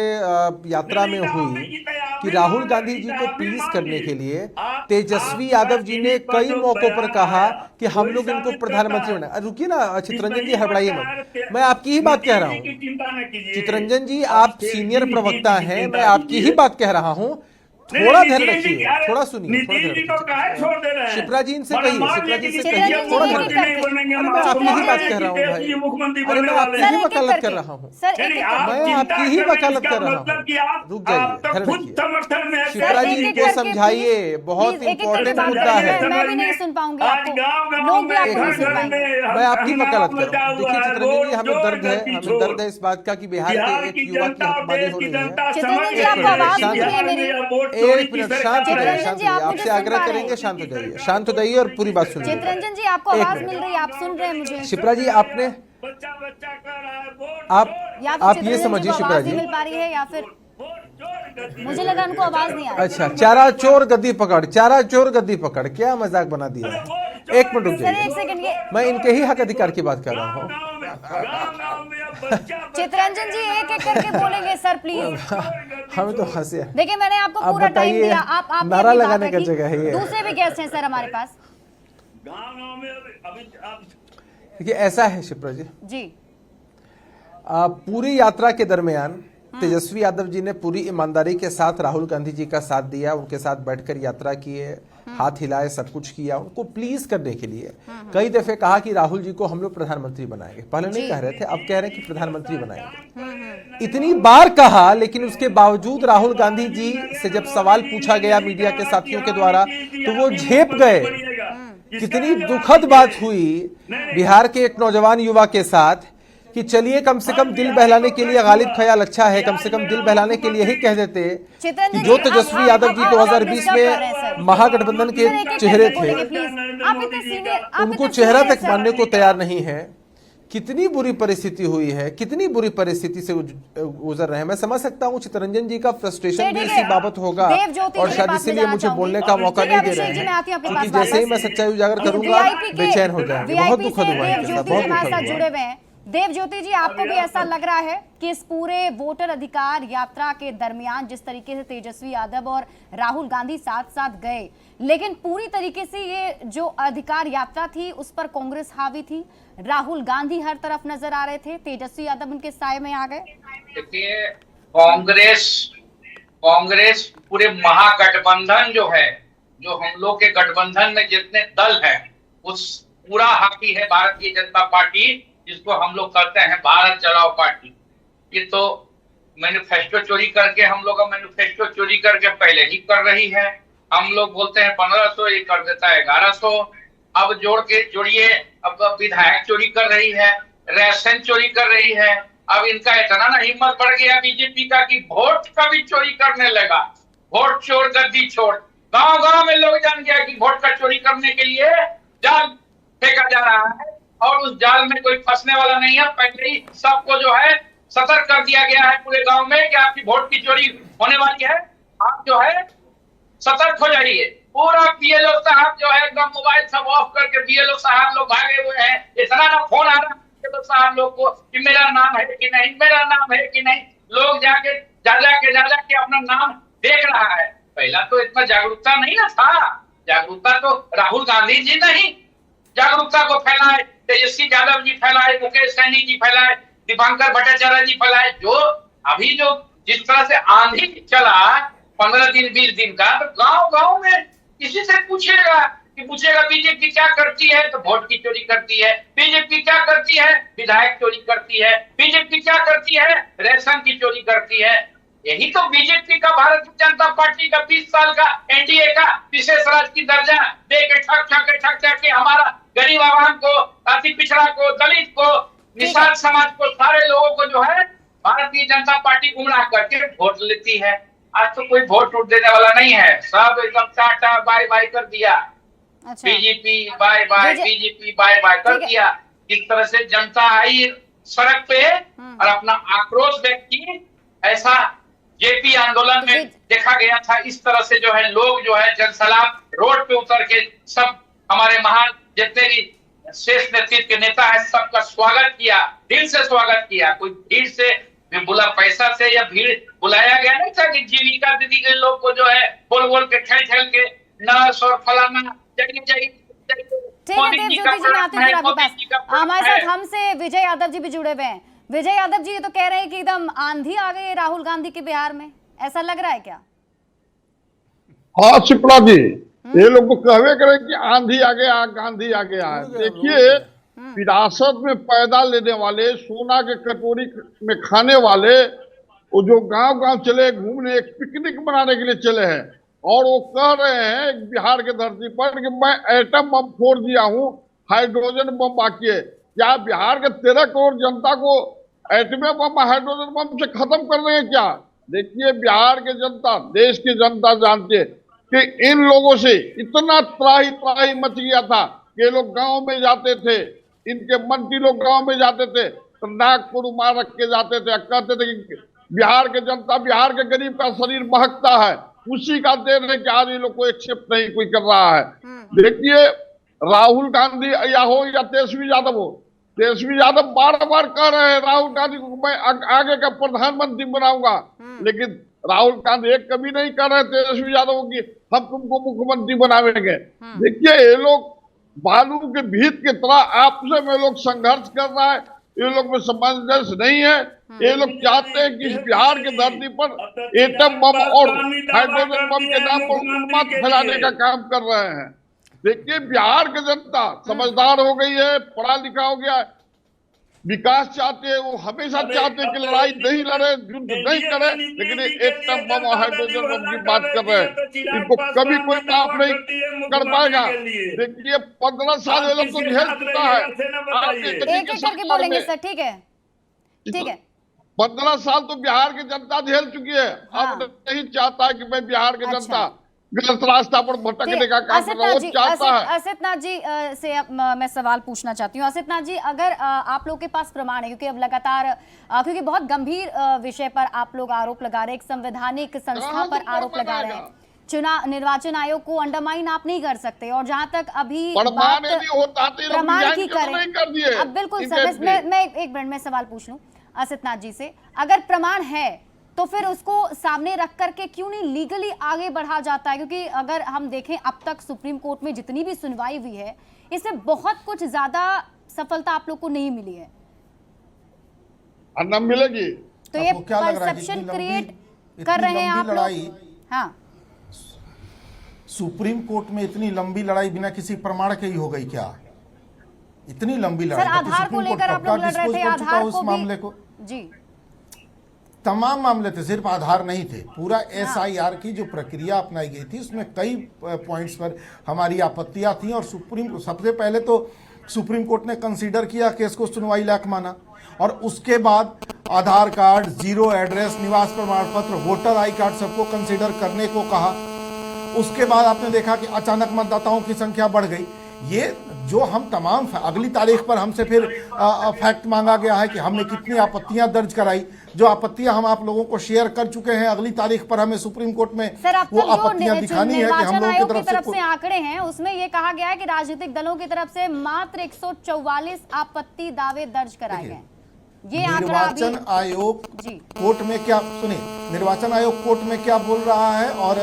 यात्रा में हुई कि राहुल गांधी जी को प्लीज करने के लिए तेजस्वी यादव जी ने कई मौकों पर कहा कि हम लोग इनको प्रधानमंत्री बना। रुकिए ना चित्तरंजन जी, हड़बड़ाइए मत, मैं आपकी ही बात कह रहा हूँ। चित्तरंजन जी, आप सीनियर प्रवक्ता हैं, मैं आपकी ही बात कह रहा हूँ। थोड़ा ध्यान रखिए, थोड़ा सुनिए, शिप्रा जी इनसे कहिए, शिप्रा जी से कहिए थोड़ा ध्यान रखिए। मैं आपकी ही बात कह रहा हूँ भाई, अरे मैं आपकी ही वकालत कर रहा हूँ, मैं आपकी ही वकालत कर रहा हूँ। रुक जाइए, ध्यान रखिए। शिप्रा जी इनको समझाइए, बहुत इंपॉर्टेंट मुद्दा है। मैं भी नहीं सुन पाऊंगी आपको, लोग भी आपको नहीं सुन पाएंगे। मैं आपकी वकालत कर रहा हूँ। देखिए चित्रंजन जी, हमें दर्द है इस बात का कि बिहार के एक युवा की हत्या हो रही है। चित्रंजन जी, आपको आवाज मिल रही है मेरी? एक मिनट, शांत हो जाइए, आपसे आग्रह करेंगे, शांत हो जाइए और पूरी बात सुनिए। चित्रंजन जी, आपको आवाज मिल रही है, आप सुन रहे हैं मुझे? शिप्रा जी, आपने आप ये समझिए शिप्रा जी, मिल पा रही है या फिर मुझे लगा उनको आवाज नहीं आ रही। अच्छा, चारा चोर गद्दी पकड़, चारा चोर गद्दी पकड़, क्या मजाक बना दिया है। एक मिनट रुक सर एक जाइए, सेकंड, ये मैं इनके ही हक अधिकार की बात कर रहा हूँ। चितरंजन जी एक एक करके बोलेंगे सर प्लीज। हमें तो हंसी है। देखिए मैंने आपको आप पूरा टाइम बताइए, दिया, आप नारा अपनी बात लगाने का रखी। जगह है ये। दूसरे भी गेस्ट हैं सर हमारे पास। देखिए ऐसा है शिप्रा जी, जी पूरी यात्रा के दरमियान तेजस्वी यादव जी ने पूरी ईमानदारी के साथ राहुल गांधी जी का साथ दिया, उनके साथ बैठकर यात्रा किए, हाथ हिलाए, सब कुछ किया उनको प्लीज करने के लिए। कई दफे कहा कि राहुल जी को हम लोग प्रधानमंत्री बनाएंगे, पहले नहीं कह रहे थे, अब कह रहे हैं कि प्रधानमंत्री बनाएंगे। इतनी बार कहा, लेकिन उसके बावजूद राहुल गांधी जी से जब सवाल पूछा गया मीडिया के साथियों के द्वारा तो वो झेप गए। कितनी दुखद बात हुई बिहार के एक नौजवान युवा के साथ कि चलिए कम से कम दिल बहलाने के लिए गालिब ख्याल अच्छा है, कम से कम दिल बहलाने के लिए ही कह देते कि जो तेजस्वी यादव जी 2020 में महागठबंधन के चेहरे थे उनको चेहरा तक मानने को तैयार नहीं है। कितनी बुरी परिस्थिति हुई है, कितनी बुरी परिस्थिति से गुजर रहे हैं। मैं समझ सकता हूँ चितरंजन जी का फ्रस्ट्रेशन भी इसी बाबत होगा और शायद इसीलिए मुझे बोलने का मौका नहीं दे रहे हैं, क्योंकि जैसे ही मैं सच्चाई उजागर करूंगा बेचैन हो जाएंगे। बहुत दुखद हुआ है, बहुत दुखद हुआ है। देव ज्योति जी, आपको भी ऐसा लग रहा है कि इस पूरे वोटर अधिकार यात्रा के दरमियान जिस तरीके से तेजस्वी यादव और राहुल गांधी साथ साथ गए, लेकिन पूरी तरीके से ये जो अधिकार यात्रा थी उस पर कांग्रेस हावी थी, राहुल गांधी हर तरफ नजर आ रहे थे, तेजस्वी यादव उनके साए में आ गए? देखिए, कांग्रेस पूरे महागठबंधन जो है, जो हम लोग के गठबंधन में जितने दल हैं, उस पूरा हावी है भारतीय जनता पार्टी, जिसको हम लोग करते हैं भारत चलाओ पार्टी। ये तो मैनिफेस्टो चोरी करके, हम लोग का मैनिफेस्टो चोरी करके पहले ही कर रही है। हम लोग बोलते हैं 1500, ये कर देता है 1100। अब जोड़िए, अब विधायक चोरी कर रही है, राशन चोरी कर रही है। अब इनका इतना ना हिम्मत बढ़ गया बीजेपी का कि वोट का भी चोरी करने लगा। वोट चोर गद्दी छोड़, गांव गांव में लोग जान गया कि वोट का चोरी करने के लिए जाल फेंका जा रहा है और उस जाल में कोई फंसने वाला नहीं है। पहले ही सबको जो है सतर्क कर दिया गया है पूरे गांव में कि आपकी वोट की चोरी होने वाली है, आप जो है सतर्क हो जाइए। पूरा बीएलओ साहब जो है एकदम मोबाइल सब ऑफ करके बीएलओ साहब लोग भागे हुए हैं। इतना ना फोन आ रहा है बीएलओ साहब लोग को कि मेरा नाम है कि नहीं, मेरा नाम है कि नहीं। लोग जाके जा के अपना नाम देख रहा है। पहला तो इतना जागरूकता नहीं ना था। जागरूकता तो राहुल गांधी जी नहीं जागरूकता को फैलाए, तेजस्वी यादव जी फैलाए, मुकेश सहनी जी फैलाए, दीपांकर भट्टाचार्य जी फैलाए। जो अभी जो जिस तरह से आंधी चला 15 दिन 20 दिन का, तो गांव गांव में किसी से पूछेगा बीजेपी क्या करती है, तो वोट की चोरी करती है। बीजेपी क्या करती है, विधायक चोरी करती है। बीजेपी क्या करती है, रेशन की चोरी करती है। यही तो बीजेपी का, भारतीय जनता पार्टी का 20 साल का एनडीए का विशेष राज्य की दर्जा दे के ठक के हमारा गरीब आवाम को, अति पिछड़ा को, दलित को, निषाद समाज को, सारे लोगों को जो है भारतीय जनता पार्टी गुमराह करके वोट लेती है। आज तो कोई वोट टूट देने वाला नहीं है, सब एकदम टाटा बाय बाय कर दिया। अच्छा। BJP bye bye, BJP bye bye कर दिया। इस तरह से जनता आई सड़क पे और अपना आक्रोश व्यक्त की। ऐसा जेपी आंदोलन में देखा गया था। इस तरह से जो है लोग जो है जनसलाब रोड पे उतर के सब हमारे महान जितने भी शेष नेतृत्व के नेता है सबका स्वागत किया, दिल से स्वागत किया। कोई भीड़ से बुला, पैसा से या भीड़ बुलाया गया नहीं था कि जीविका दीदी के लोग को जो है बोल के खेल के नर्स और फलाना ठीक है देव ज्योति जी, मैं आती हूँ आपके पास। हमारे साथ हमसे विजय यादव जी भी जुड़े हुए हैं। विजय यादव जी, ये तो कह रहे हैं कि एकदम आंधी आ गई राहुल गांधी के बिहार में, ऐसा लग रहा है क्या? हाँ शिप्रा जी, ये लोग तो कहवे करें कि आंधी आ गया, गांधी आ गया। देखिए, विरासत में पैदा लेने वाले, सोना के कटोरी में खाने वाले, वो जो गांव गांव चले घूमने, एक पिकनिक मनाने के लिए चले हैं और वो कह रहे हैं बिहार के धरती पर कि मैं एटम बम फोड़ दिया हूँ, हाइड्रोजन बम बाकी है। क्या बिहार के 13 करोड़ जनता को एटमी बम, हाइड्रोजन बम से खत्म कर देंगे क्या? देखिए, बिहार की जनता, देश की जनता जानती है कि इन लोगों से इतना त्राही मच गया था कि ये लोग गांव में जाते थे, इनके मंत्री लोग गांव में जाते थे तो नाक पर रुमाल रख के जाते थे, कहते थे कि बिहार के जनता, बिहार के गरीब का शरीर महकता है, उसी का देन है कि आज ये लोग को एक्सेप्ट नहीं कोई कर रहा है। देखिए, राहुल गांधी या हो या तेजस्वी यादव हो, तेजस्वी यादव बार बार कह रहे हैं राहुल गांधी को मैं आगे का प्रधानमंत्री बनाऊंगा, लेकिन राहुल गांधी एक कभी नहीं कह रहे तेजस्वी यादव की हम तुमको मुख्यमंत्री बनाएंगे। देखिए, ये लोग बालू के भीत की तरह आपस में लोग संघर्ष कर रहा है, ये लोग में सामंजस्य नहीं है। ये लोग चाहते हैं कि इस बिहार की धरती पर एटम बम और हाइड्रोजन बम के नाम पर उन्माद फैलाने का काम कर रहे हैं। देखिए, बिहार की जनता समझदार हो गई है, पढ़ा लिखा हो गया है, विकास चाहते हैं, वो हमेशा चाहते हैं कि लड़ाई नहीं लड़े, युद्ध नहीं करे, लेकिन एटम बम और हाइड्रोजन बम की बात कर रहे हैं, इनको कभी कोई माफ नहीं कर पाएगा। देखिए, 15 साल ये लोग तो झेल चुका है। एक एक करके बोलेंगे सर, ठीक है, ठीक है। 15 साल तो बिहार की जनता झेल चुकी है। अब नहीं चाहता है कि मैं बिहार की जनता गलत रास्ता पर भटकने का काम कर रहा हूं, चाहता है। असित नाथ जी से मैं सवाल पूछना चाहती हूँ। असित नाथ जी, अगर आप लोग के पास प्रमाण है, क्योंकि अब लगातार क्योंकि बहुत गंभीर विषय पर आप लोग आरोप लगा रहे हैं, एक संवैधानिक संस्था पर आरोप लगा रहे हैं, चुनाव निर्वाचन आयोग को अंडरमाइन आप नहीं कर सकते, और जहां तक अभी प्रमाण की करें, अब बिल्कुल सर, मैं एक मिनट में सवाल पूछ लूं असित नाथ जी से, अगर प्रमाण है तो फिर उसको सामने रख करके क्यों नहीं लीगली आगे बढ़ा जाता है? क्योंकि अगर हम देखें अब तक सुप्रीम कोर्ट में जितनी भी सुनवाई हुई है, इसमें बहुत कुछ ज्यादा सफलता आप लोग को नहीं मिली है, न मिलेगी। तो ये परसेप्शन क्रिएट कर रहे हैं आप लोग। हाँ, सुप्रीम कोर्ट में इतनी लंबी लड़ाई बिना किसी प्रमाण के ही हो गई क्या? इतनी लंबी लड़ाई सर, आधार को लेकर आप लोग लड़ रहे थे, आधार को मामले को जी, तमाम मामले थे, सिर्फ आधार नहीं थे। पूरा SIR की जो प्रक्रिया अपनाई गई थी उसमें कई पॉइंट्स पर हमारी आपत्तियां थी, और सबसे पहले तो सुप्रीम कोर्ट ने कंसीडर किया, केस को सुनवाई लायक माना, और उसके बाद आधार कार्ड, जीरो एड्रेस, निवास प्रमाण पत्र, वोटर आई कार्ड सबको कंसीडर करने को कहा। उसके बाद आपने देखा कि अचानक मतदाताओं की संख्या बढ़ गई। ये जो हम तमाम अगली तारीख पर हमसे फिर फैक्ट मांगा गया है कि हमने कितनी आपत्तियां दर्ज कराई, जो आपत्तियां हम आप लोगों को शेयर कर चुके हैं। अगली तारीख पर हमें सुप्रीम कोर्ट में वो आपत्तियां दिखानी है कि हम लोगों की तरफ से आंकड़े हैं, उसमें ये कहा गया है कि राजनीतिक दलों की तरफ से मात्र 144 आपत्ति दावे दर्ज कराए गए। ये निर्वाचन आयोग कोर्ट में क्या सुनिए, निर्वाचन आयोग कोर्ट में क्या बोल रहा है और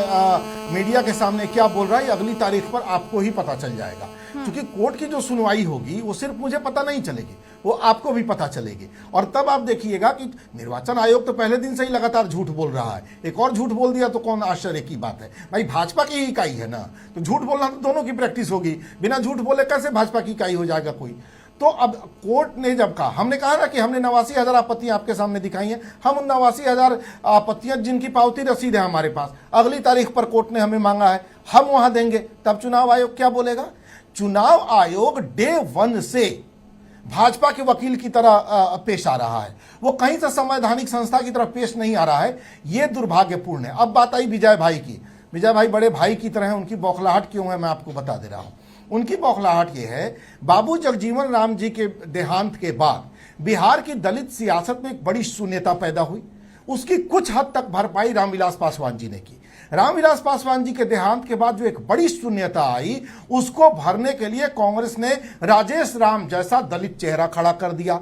मीडिया के सामने क्या बोल रहा है, अगली तारीख पर आपको ही पता चल जाएगा। क्योंकि कोर्ट की जो सुनवाई होगी वो सिर्फ मुझे पता नहीं चलेगी, वो आपको भी पता चलेगी, और तब आप देखिएगा कि निर्वाचन आयोग तो पहले दिन से ही लगातार झूठ बोल रहा है। एक और झूठ बोल दिया तो कौन आश्चर्य की बात है भाई, भाजपा की ही इकाई है ना, तो झूठ बोलना तो दोनों की प्रैक्टिस होगी। बिना झूठ बोले कैसे भाजपा की इकाई हो जाएगा कोई? तो अब कोर्ट ने जब कहा, हमने कहा ना कि हमने 89,000 आपत्तियां आपके सामने दिखाई हैं, हम उन 89,000 आपत्तियां जिनकी पावती रसीद है हमारे पास, अगली तारीख पर कोर्ट ने हमें मांगा है, हम वहां देंगे। तब चुनाव आयोग क्या बोलेगा? चुनाव आयोग डे 1 से भाजपा के वकील की तरह पेश आ रहा है, वो कहीं से संवैधानिक संस्था की तरह पेश नहीं आ रहा है। ये दुर्भाग्यपूर्ण है। अब बात आई विजय भाई की। विजय भाई बड़े भाई की तरह हैं, उनकी बौखलाहट क्यों है मैं आपको बता दे रहा हूं। उनकी बौखलाहट ये है, बाबू जगजीवन राम जी के देहांत के बाद बिहार की दलित सियासत में एक बड़ी शून्यता पैदा हुई। उसकी कुछ हद तक भरपाई रामविलास पासवान जी ने की। रामविलास पासवान जी के देहांत के बाद जो एक बड़ी शून्यता आई, उसको भरने के लिए कांग्रेस ने राजेश राम जैसा दलित चेहरा खड़ा कर दिया।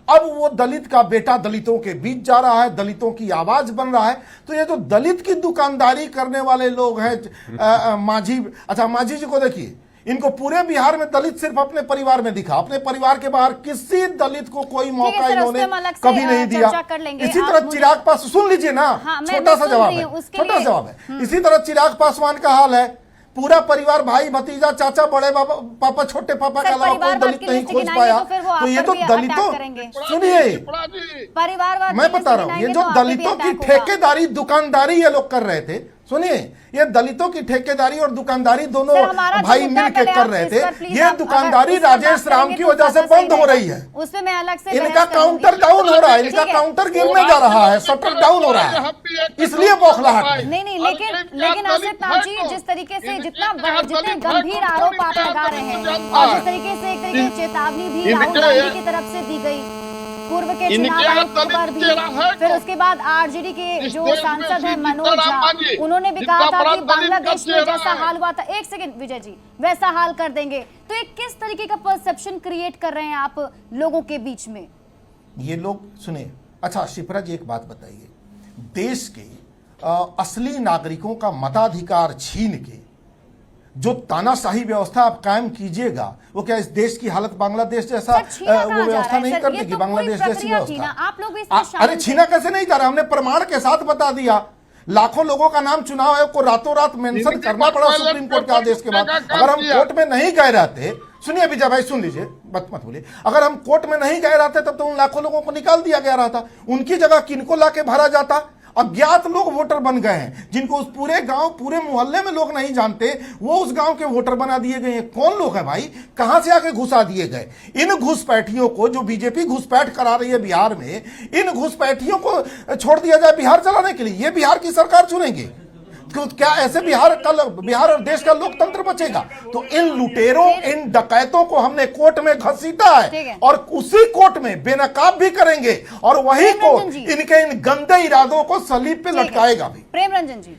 अब वो दलित का बेटा दलितों के बीच जा रहा है, दलितों की आवाज बन रहा है। तो ये जो दलित की दुकानदारी करने वाले लोग हैं, मांझी, अच्छा मांझी जी को देखिए, इनको पूरे बिहार में दलित सिर्फ अपने परिवार में दिखा, अपने परिवार के बाहर किसी दलित को कोई मौका इन्होंने कभी नहीं दिया। इसी तरह चिराग पासवान, सुन लीजिए ना, छोटा सा जवाब है, छोटा सा जवाब है। इसी तरह चिराग पासवान का हाल है, पूरा परिवार, भाई भतीजा, चाचा, बड़े पापा, छोटे पापा के अलावा कोई दलित नहीं खोज पाया। तो ये तो दलितों, सुनिए परिवार, मैं बता रहा हूँ, ये जो दलितों की ठेकेदारी दुकानदारी ये लोग कर रहे थे, सुनिए, ये दलितों की ठेकेदारी और दुकानदारी दोनों भाई मिलकर कर रहे थे। ये दुकानदारी राजेश राम की वजह से बंद हो रही है। उसमें मैं अलग से इनका काउंटर डाउन हो रहा है, इनका काउंटर गिरने जा रहा है, शटर डाउन हो रहा है, इसलिए बौखलाहट। नहीं, लेकिन असित नाथ जी, जिस तरीके से जितने गंभीर आरोप आप लगा रहे हैं, और जिस तरीके से एक तरीके चेतावनी भी राहुल गांधी की तरफ से दी गई, पूर्व पूर्व के चुनाव आयुक्त पर भी, फिर उसके बाद आरजेडी के जो सांसद हैं मनोज झा, उन्होंने भी कहा था कि बांग्लादेश में जैसा हाल हुआ था, एक सेकंड विजय जी, वैसा हाल कर देंगे। तो ये किस तरीके का परसेप्शन क्रिएट कर रहे हैं आप लोगों के बीच में? ये लोग सुने। अच्छा शिप्रा जी एक बात बताइए, देश के असली नागरिकों का मताधिकार छीन के जो तानाशाही व्यवस्था आप कायम कीजिएगा, वो क्या इस देश की हालत बांग्लादेश जैसा वो व्यवस्था नहीं कर देगी? बांग्लादेश जैसी व्यवस्था आप लोग अरे छीना कैसे नहीं जा रहा, हमने प्रमाण के साथ बता दिया। लाखों लोगों का नाम चुनाव आयोग को रातों रात मेंशन करना पड़ा सुप्रीम कोर्ट के आदेश के बाद। अगर हम कोर्ट में नहीं गए रहते, सुनिए विजय भाई सुन लीजिए, मत बोलिए, अगर हम कोर्ट में नहीं गए रहते तब तो उन लाखों लोगों को निकाल दिया गया रहता। उनकी जगह किनको लाके भरा जाता? अज्ञात लोग वोटर बन गए हैं, जिनको उस पूरे गांव पूरे मोहल्ले में लोग नहीं जानते, वो उस गांव के वोटर बना दिए गए हैं। कौन लोग हैं भाई, कहां से आके घुसा दिए गए? इन घुसपैठियों को, जो बीजेपी घुसपैठ करा रही है बिहार में, इन घुसपैठियों को छोड़ दिया जाए बिहार चलाने के लिए? ये बिहार की सरकार चुनेंगे? तो क्या ऐसे बिहार और देश का लोकतंत्र बचेगा? तो इन लुटेरों, इन डकैतों को हमने कोर्ट में घसीटा है और उसी कोर्ट में बेनकाब भी करेंगे और वही कोर्ट इनके इन गंदे इरादों को सलीब पे लटकाएगा भी। प्रेम रंजन जी,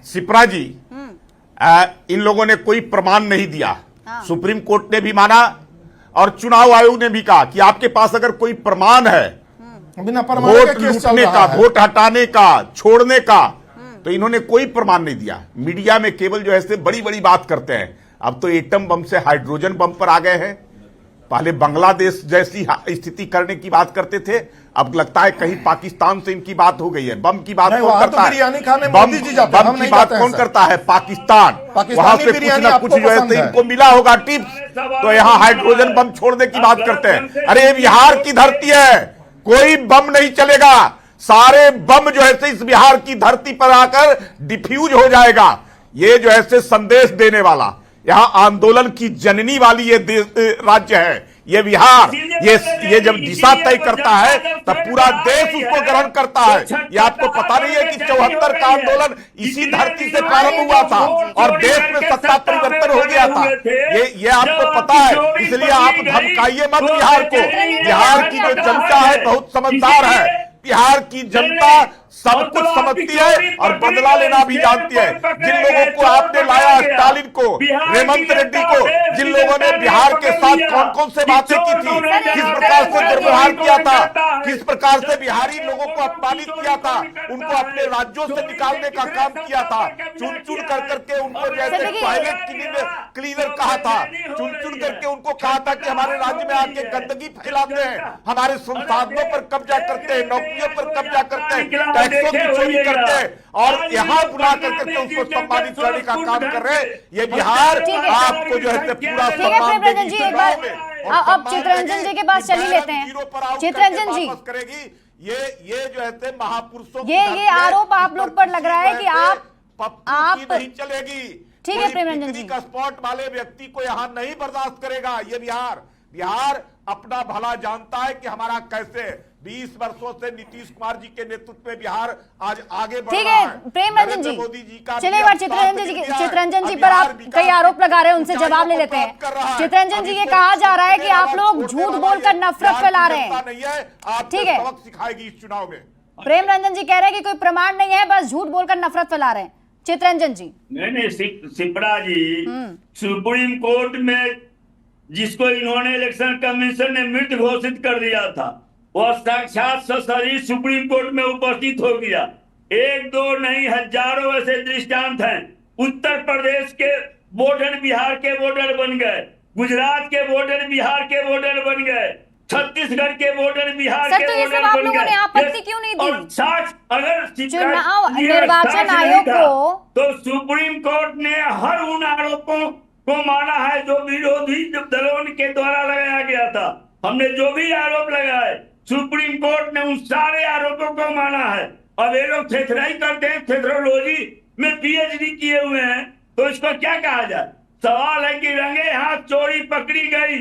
शिप्रा जी, इन लोगों ने कोई प्रमाण नहीं दिया। सुप्रीम कोर्ट ने भी माना और चुनाव आयोग ने भी कहा कि आपके पास अगर कोई प्रमाण है बिना वोट लूटने का, वोट हटाने का, छोड़ने का, तो इन्होंने कोई प्रमाण नहीं दिया। मीडिया में केवल जो है बड़ी बड़ी बात करते हैं। अब तो एटम बम से हाइड्रोजन बम पर आ गए हैं। पहले बांग्लादेश जैसी स्थिति करने की बात करते थे, अब लगता है कहीं पाकिस्तान से इनकी बात हो गई है। बम की बात कौन करता है? बम की बात कौन करता है? पाकिस्तान। वहां से कुछ ना कुछ जो है इनको मिला होगा टिप्स, तो यहाँ हाइड्रोजन बम छोड़ने की बात करते हैं। अरे बिहार की धरती है, कोई बम नहीं चलेगा। सारे बम जो है इस बिहार की धरती पर आकर डिफ्यूज हो जाएगा। ये जो है संदेश देने वाला, यहां आंदोलन की जननी वाली ये राज्य है ये बिहार। ये जब दिशा तय करता है तब पूरा देश उसको ग्रहण करता है। ये आपको पता नहीं है कि 74 का आंदोलन इसी धरती से प्रारंभ हुआ था और देश में सत्ता परिवर्तन हो गया था। ये आपको पता है, इसलिए आप धमकाइए मत बिहार को। बिहार की जो जनता है बहुत समझदार है। बिहार की जनता सब कुछ समझती है और बदला लेना भी जानती है। जिन लोगों को आपने लाया, स्टालिन को, रेवंत रेड्डी को, जिन लोगों ने बिहार के साथ कौन कौन से बातें की थी, किस प्रकार से दुर्व्यवहार किया था, किस प्रकार से बिहारी लोगों को अपमानित किया था, उनको अपने राज्यों से निकालने का काम किया था, चुन चुन कर करके उनको जैसे टॉयलेट क्लीनर कहा था, चुन चुन करके उनको कहा था कि हमारे राज्य में आके गंदगी फैलाते हैं, हमारे संसाधनों पर कब्जा करते हैं, नौकरियों पर कब्जा करते हैं, टैक्सों की चोरी करते हैं और यहाँ बुला करके उसको सम्मानित करने का काम कर रहे हैं। ये बिहार आपको जो है पूरा सम्मान देगी। अब चित्ररंजन जी के पास चली लेते हैं। चित्ररंजन जी करेगी ये जो है महापुरुषों, ये आरोप आप लोग पर लग रहा है कि आप नहीं चलेगी। ठीक है प्रेम रंजन जी, का स्पॉट वाले व्यक्ति को यहाँ नहीं बर्दाश्त करेगा। ये बिहार अपना भला जानता है कि हमारा कैसे 20 वर्षों से नीतीश कुमार जी के नेतृत्व में बिहार आज आगे बढ़ रहा है। ठीक है प्रेम रंजन जी, चलिए एक बार चित्ररंजन जी पर आप कई आरोप लगा रहे हैं, उनसे जवाब ले लेते हैं। चित्ररंजन जी, ये कहा जा रहा है कि आप लोग झूठ बोलकर नफरत फैला रहे हैं। ठीक है, सबक सिखाएगी इस चुनाव में। प्रेम रंजन जी कह रहे हैं कि कोई प्रमाण नहीं है, बस झूठ बोलकर नफरत फैला रहे हैं। चित्ररंजन जी, नहीं शिप्रा जी, सुप्रीम कोर्ट में जिसको इन्होंने इलेक्शन कमीशन ने मृत घोषित कर दिया था, वह साक्षात सशरीर सुप्रीम कोर्ट में उपस्थित हो गया। एक दो नहीं हजारों ऐसे दृष्टांत हैं। उत्तर प्रदेश के वोटर बिहार के वोटर बन गए, गुजरात के वोटर बिहार के वोटर बन गए, छत्तीसगढ़ के वोटर बिहार के वोटर बन गए। लोगों ने आपत्ति क्यों नहीं दी? अगर चुनाव निर्वाचन आयोग को तो सुप्रीम कोर्ट ने हर उन आरोपों को माना है जो विरोधी दलों के द्वारा लगाया गया था। हमने जो भी आरोप लगाए सुप्रीम कोर्ट ने उन सारे आरोपों को माना है। अब ये लोग थेथराई करते हैं, थेथरोलॉजी में पीएचडी किए हुए हैं, तो इसको क्या कहा जाए? सवाल है कि रंगे हाथ चोरी पकड़ी गई,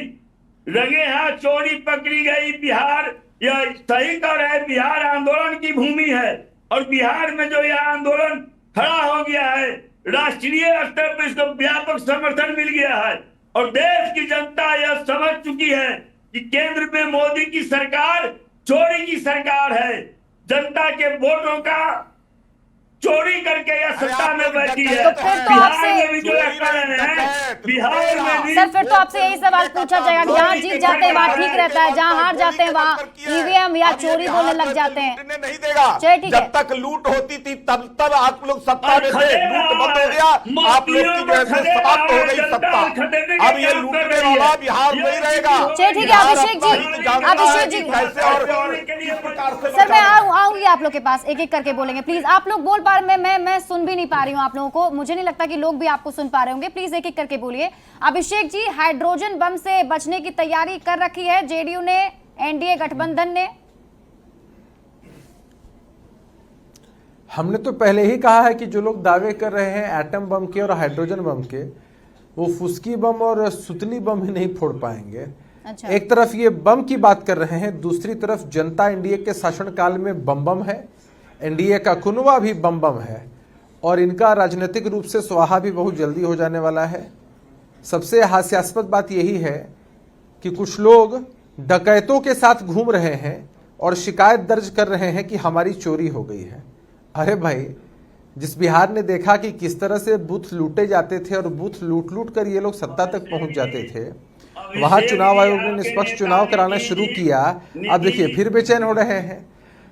रंगे हाथ चोरी पकड़ी गई। बिहार यह सही कर रहे, बिहार आंदोलन की भूमि है और बिहार में जो यह आंदोलन खड़ा हो गया है, राष्ट्रीय स्तर पर इसको व्यापक समर्थन मिल गया है। और देश की जनता यह समझ चुकी है कि केंद्र में मोदी की सरकार चोरी की सरकार है। जनता के वोटों का चोरी करके यह सत्ता में बैठी है। तो फिर तो बिहार में भी जो कर रहे हैं, बिहार में भी सर फिर तो आपसे यही सवाल पूछा जाएगा कि जहाँ जीत जाते हैं वहाँ ठीक रहता है, जहाँ हार जाते हैं वहाँ ईवीएम या चोरी बोलने लग जाते हैं। नहीं देगा। चलिए ठीक है। जब तक लूट होती थी तब आप लोग सत्ता में थे, लूट बंद हो गया, आप लोग की जो है समाप्त हो गई सत्ता। अब ये लूटने वाला बिहार नहीं रहेगा। चलिए ठीक है अभिषेक जी, कैसे और सर मैं आऊंगी आप लोग के पास, एक एक करके बोलेंगे प्लीज। आप लोग बोल पा रहे, मैं सुन भी नहीं पा रही हूँ आप लोगों को, मुझे नहीं लगता कि लोग भी आपको सुन पा रहे होंगे। प्लीज एक एक करके बोलिए। अभिषेक जी, हाइड्रोजन बम से बचने की तैयारी कर रखी है जेडीयू ने, एनडीए गठबंधन ने? हमने तो पहले ही कहा है कि जो लोग दावे कर रहे हैं एटम बम के और हाइड्रोजन बम के, वो फुसकी बम और सुतली बम ही नहीं फोड़ पाएंगे। अच्छा। एक तरफ ये बम की बात कर रहे हैं, दूसरी तरफ जनता एनडीए के शासनकाल में बम है, एनडीए का कुनवा भी बम है, और इनका राजनीतिक रूप से स्वाहा भी बहुत जल्दी हो जाने वाला है। सबसे हास्यास्पद बात यही है कि कुछ लोग डकैतों के साथ घूम रहे हैं और शिकायत दर्ज कर रहे हैं कि हमारी चोरी हो गई है। अरे भाई, जिस बिहार ने देखा कि किस तरह से बूथ लूटे जाते थे और बूथ लूट कर ये लोग सत्ता तक पहुंच जाते थे, वहां चुनाव आयोग ने निष्पक्ष चुनाव कराना शुरू किया। अब देखिए फिर बेचैन हो रहे हैं।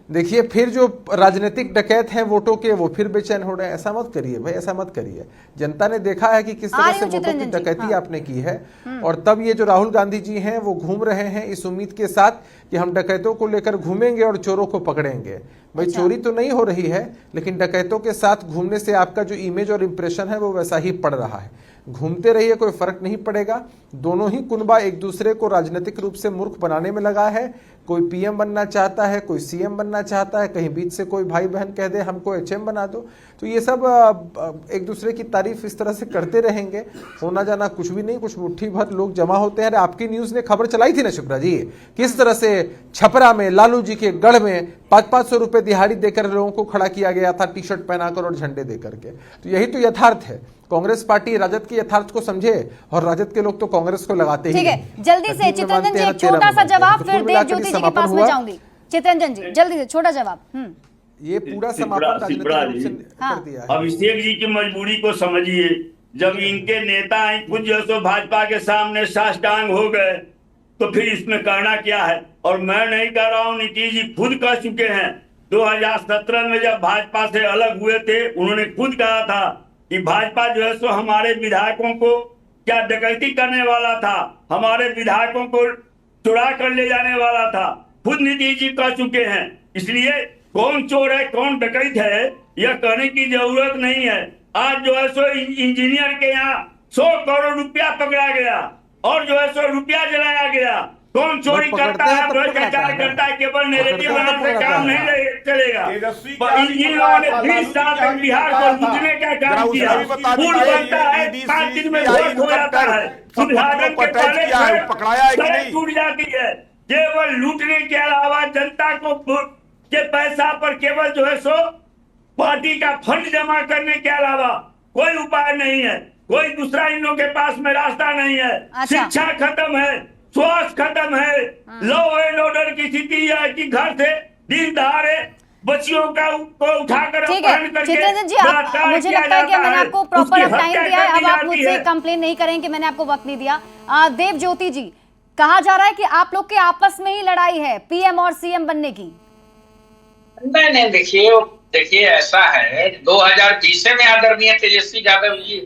देखिए फिर जो राजनीतिक डकैत हैं वोटों के, वो फिर बेचैन हो रहे हैं। ऐसा मत करिए भाई, ऐसा मत करिए। जनता ने देखा है कि किस तरह से वोटों की डकैती आपने की है, और तब ये जो राहुल गांधी जी हैं वो घूम रहे हैं इस उम्मीद के साथ कि हम डकैतों को लेकर घूमेंगे और चोरों को पकड़ेंगे। भाई चोरी तो नहीं हो रही है, लेकिन डकैतों के साथ घूमने से आपका जो इमेज और इंप्रेशन है वो वैसा ही पड़ रहा है। घूमते रहिए, कोई फर्क नहीं पड़ेगा। दोनों ही कुनबा एक दूसरे को राजनीतिक रूप से मूर्ख बनाने में लगा है। कोई पीएम बनना चाहता है, कोई सीएम बनना चाहता है, कहीं बीच से कोई भाई बहन कह दे हमको एचएम बना दो। तो ये सब एक दूसरे की तारीफ इस तरह से करते रहेंगे। होना जाना कुछ भी नहीं, कुछ मुट्ठी भर लोग जमा होते हैं। अरे आपकी न्यूज ने खबर चलाई थी ना शिप्रा जी, किस तरह से छपरा में लालू जी के गढ़ में 500-500 रुपए दिहाड़ी देकर लोगों को खड़ा किया गया था, टी शर्ट पहनाकर और झंडे देकर के। तो यही तो यथार्थ है। कांग्रेस पार्टी राजद के यथार्थ को समझे, और राजद के लोग तो कांग्रेस को लगाते ही। ठीक है, जल्दी से चित्ररंजन जी एक छोटा सा जवाब, फिर देव ज्योति जी के पास में जाऊंगी। चित्ररंजन जी जल्दी से छोटा जवाब। ये पूरा समापन राजनीतिक रूप से कर दिया है। अभिषेक जी की मजबूरी को समझिए। जब इनके नेता खुद जो भाजपा के सामने साष्टांग हो गए, तो फिर इसमें करना क्या है। और मैं नहीं कह रहा हूँ, नीतीश जी खुद कह चुके हैं। 2017 में जब भाजपा से अलग हुए थे, उन्होंने खुद कहा था कि भाजपा जो है सो हमारे विधायकों को क्या डकैती करने वाला था, हमारे विधायकों को चुरा कर ले जाने वाला था। खुद नीतीश जी कह चुके हैं। इसलिए कौन चोर है कौन डकैत है यह कहने की जरूरत नहीं है। आज जो है सो इंजीनियर के यहाँ 100 करोड़ रुपया पकड़ा गया, और जो है सो रुपया जलाया गया। कौन चोरी करता है, भ्रष्टाचार करता है, केवल नेगेटिव बनाने से काम नहीं चलेगा। इन लोगों ने 20 साल तक बिहार को लूटने का काम किया। पुल बनता है, 5 दिन में वोट हो जाता है, उद्घाटन के पहले सड़क टूट जाती है। केवल लूटने के अलावा जनता को के पैसा पर केवल जो है सो पार्टी का फंड जमा करने के अलावा कोई उपाय नहीं है। कोई दूसरा इन लोगों के पास में रास्ता नहीं है। शिक्षा खत्म है, स्वास्थ्य खत्म है, लॉ एंड ऑर्डर की स्थिति है कि घर से दिन दहाड़े बच्चियों का उठाकर अपहरण करके चित्ररंजन जी, मुझे लगता है कि मैंने आपको प्रॉपर टाइम दिया है। अब आप मुझसे कंप्लेन नहीं करेंगे कि मैंने आपको वक्त नहीं दिया। देव ज्योति जी, कहा जा रहा है कि आप लोग के आपस में ही लड़ाई है पीएम और सीएम बनने की। नहीं, देखिए ऐसा है, 2020 में आदरणीय तेजस्वी यादव जी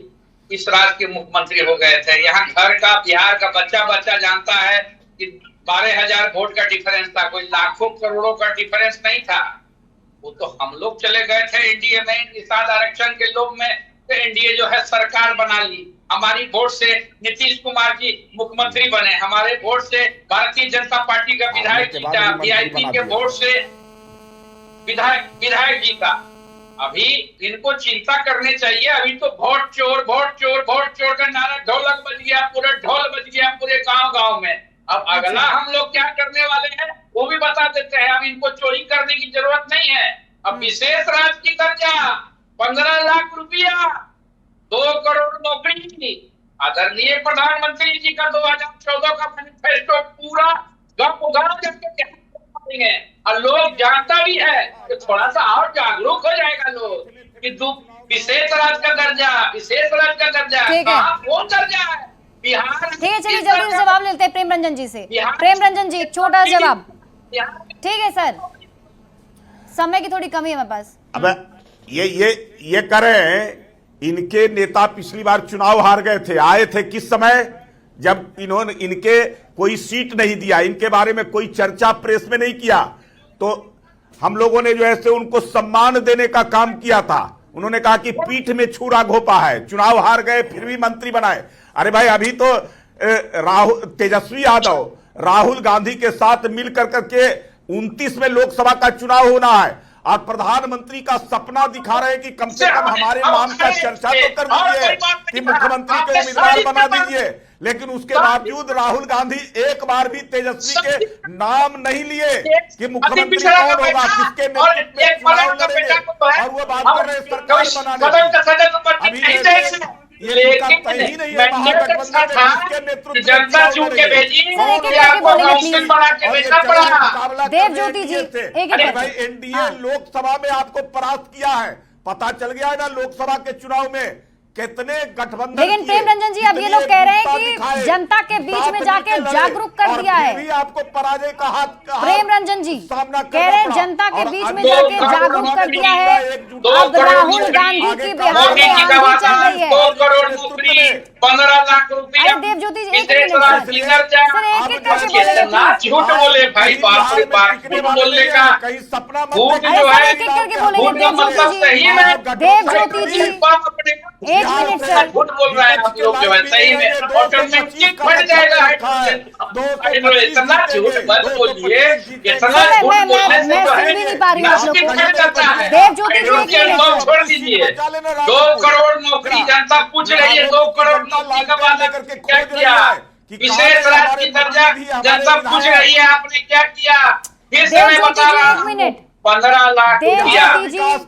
इस राज्य के मुख्यमंत्री हो गए थे। यहाँ घर का बिहार का बच्चा जानता है कि 12,000 वोट का डिफरेंस था, कोई लाखों करोड़ों का डिफरेंस नहीं था। वो तो हम लोग चले गए थे एनडीए में, निषाद आरक्षण के लोग में, तो एनडीए जो है सरकार बना ली। हमारी वोट से नीतीश कुमार जी मुख्यमंत्री बने, हमारे वोट से भारतीय जनता पार्टी का विधायक जीता, वीआईपी के वोट से विधायक जीता। अभी इनको चिंता करनी चाहिए। अभी तो वोट चोर का नारा ढोलक बज गया, पूरा ढोल बज गया पूरे गांव में। अब अगला हम लोग क्या करने वाले हैं वो भी बता देते हैं। अब इनको चोरी करने की जरूरत नहीं है। अब विशेष राज्य की दर्जा, 15 लाख रुपया, 2 करोड़ नौकरी, आदरणीय प्रधानमंत्री जी का 2014 का मैनिफेस्टो पूरा गाँव जाके और लोग जानता भी है तो थोड़ा सा और जागरूक हो जाएगा लोग कि विशेष राज्य का दर्जा, विशेष राज्य का दर्जा कहाँ कौन दर्जा है बिहार। ठीक है, चलिए जल्दी से जवाब लेते हैं प्रेम रंजन जी से। प्रेम रंजन जी, एक छोटा जवाब। ठीक है सर, समय की थोड़ी कमी है मेरे पास। अब ये कह रहे हैं इनके नेता पिछली बार चुनाव हार गए थे, आए थे किस समय, जब इन्होंने इनके कोई सीट नहीं दिया, इनके बारे में कोई चर्चा प्रेस में नहीं किया, तो हम लोगों ने जो है से उनको सम्मान देने का काम किया था। उन्होंने कहा कि पीठ में छुरा घोपा है, चुनाव हार गए फिर भी मंत्री बनाए। अरे भाई, अभी तो तेजस्वी यादव राहुल गांधी के साथ मिलकर करके 29 में लोकसभा का चुनाव होना है और प्रधानमंत्री का सपना दिखा रहे हैं कि कम से कम हमारे नाम का चर्चा तो कर दीजिए कि मुख्यमंत्री को उम्मीदवार बना दीजिए। लेकिन उसके बावजूद राहुल गांधी एक बार भी तेजस्वी के नाम नहीं लिए कि मुख्यमंत्री कौन होगा, किसके नेतृत्व में चुनाव लड़ेंगे, और वो बात कर रहे सरकार बनाने की। अभी ये तय ही नहीं है महागठबंधन में किसके नेतृत्व में जनता चुन के भेजी, देवज्योति जी, अरे भाई एनडीए लोकसभा में आपको परास्त किया है, पता चल गया है ना लोकसभा के चुनाव में कितने गठबंधन। लेकिन प्रेम रंजन जी, अब ये लोग कह रहे हैं कि जनता के बीच में जाके जागरूक कर दिया है। आपको पराजय का हाथ प्रेम रंजन जी कह रहे हैं जनता के बीच में जाके जागरूक कर दिया है। अब राहुल गांधी की बिहार में आंधी चल रही है। 2 करोड़ नौकरी, 15 लाख रुपया। देवज्योति जी, एक मिनट सर, एक करके झूठ बोले भाई, बाप रे बाप, झूठ बोलने का कहीं सपना एक एक करके बोलेंगे देवज्योति जी। एक मिनट सर, झूठ बोल रहा है आप लोग जो है सही में ऑटोमेटिक फट जाएगा। इतना झूठ मत बोलिए, इतना झूठ बोलने से तो है देवज्योति जी छोड़ दीजिए। 2 करोड़ नौकरी जनता पूछ रही है, 2 करोड़ नौकरी का वादा करके क्या किया? विशेष राज्य की दर्जा जनता पूछ रही है, आपने क्या किया? फिर से मैं बता रहा हूँ, 15 लाख रुपया, 15 लाख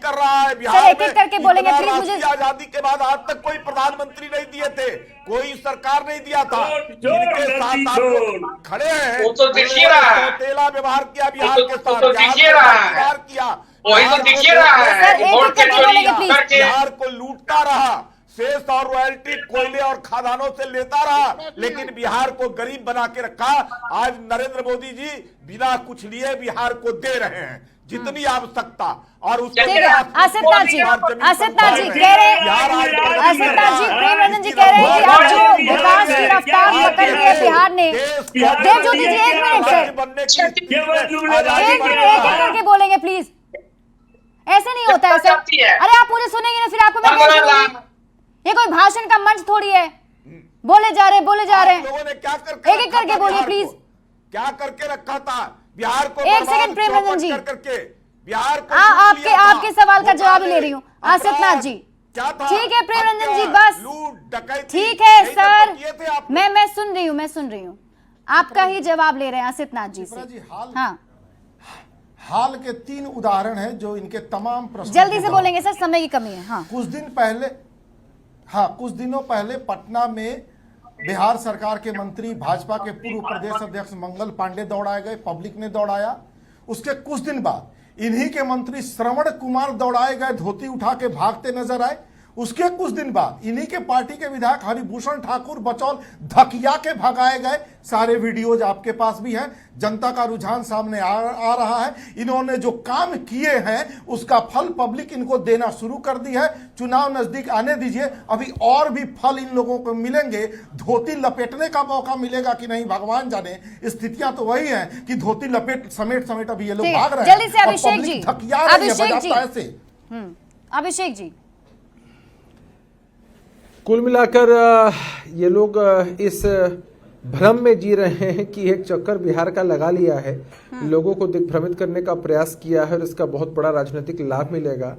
कर रहा है बिहार। एक एक करके बोलेंगे प्लीज। मुझे आजादी के बाद आज तक कोई प्रधानमंत्री नहीं दिए थे, कोई सरकार नहीं दिया था। जिनके साथ आप खड़े हैं वो तो दिख ही रहा है, तेला व्यवहार किया बिहार के साथ, तो दिख ही रहा है, किया वही तो दिख ही रहा है। वोट के चोरी करके बिहार को लूटता रहा, शेष और रॉयल्टी कोयले और खादानों से लेता रहा, लेकिन बिहार को गरीब बना के रखा। आज नरेंद्र मोदी जी बिना कुछ लिए बिहार को दे रहे हैं जितनी आवश्यकता, और उसके आसिफनाथ जी कह रहे हैं, आसिफनाथ जी, प्रेम रंजन जी कह रहे हैं कि आज जो विकास की रफ्तार पकड़ ली है बिहार ने। देवज्योति जी, एक मिनट सर, एक करके बोलेंगे प्लीज। ऐसे नहीं होता है सर। अरे आप मुझे सुनेंगे ना, फिर आपको मैं कैसे बोलूंगी? ये कोई भाषण का मंच थोड़ी है, बोले जा रहे हैं। लोगों ने क्या एक एक करके बोलिए प्लीज। क्या करके रखा था बिहार को? एक सेकंड प्रेम रंजन जी, करके बिहार को आपके सवाल का जवाब ले रही हूँ। आसिफनाथ जी, क्या था? ठीक है प्रेम रंजन जी, बस ठीक है सर, मैं सुन रही हूँ। आपका ही जवाब ले रहे हैं आसिफनाथ जी से। हाँ, हाल के 3 उदाहरण हैं जो इनके तमाम प्रश्न। जल्दी से बोलेंगे सर, समय की कमी है। हाँ, कुछ दिनों पहले पटना में बिहार सरकार के मंत्री भाजपा के पूर्व प्रदेश अध्यक्ष मंगल पांडे दौड़ाए गए, पब्लिक ने दौड़ाया। उसके कुछ दिन बाद इन्हीं के मंत्री श्रवण कुमार दौड़ाए गए, धोती उठा के भागते नजर आए। उसके कुछ दिन बाद इन्हीं के पार्टी के विधायक हरिभूषण ठाकुर बचौल धकिया के भगाए गए। सारे वीडियोज आपके पास भी हैं। जनता का रुझान सामने आ रहा है। इन्होंने जो काम किए हैं उसका फल पब्लिक इनको देना शुरू कर दी है। चुनाव नजदीक आने दीजिए, अभी और भी फल इन लोगों को मिलेंगे। धोती लपेटने का मौका मिलेगा कि नहीं भगवान जाने। स्थितियां तो वही हैं कि धोती लपेट समेट अभी ये लोग भाग रहे हैं। जल्दी से अभिषेक जी, अभिषेक जी, कुल मिलाकर ये लोग इस भ्रम में जी रहे हैं कि एक चक्कर बिहार का लगा लिया है, लोगों को दिग्भ्रमित करने का प्रयास किया है और इसका बहुत बड़ा राजनीतिक लाभ मिलेगा।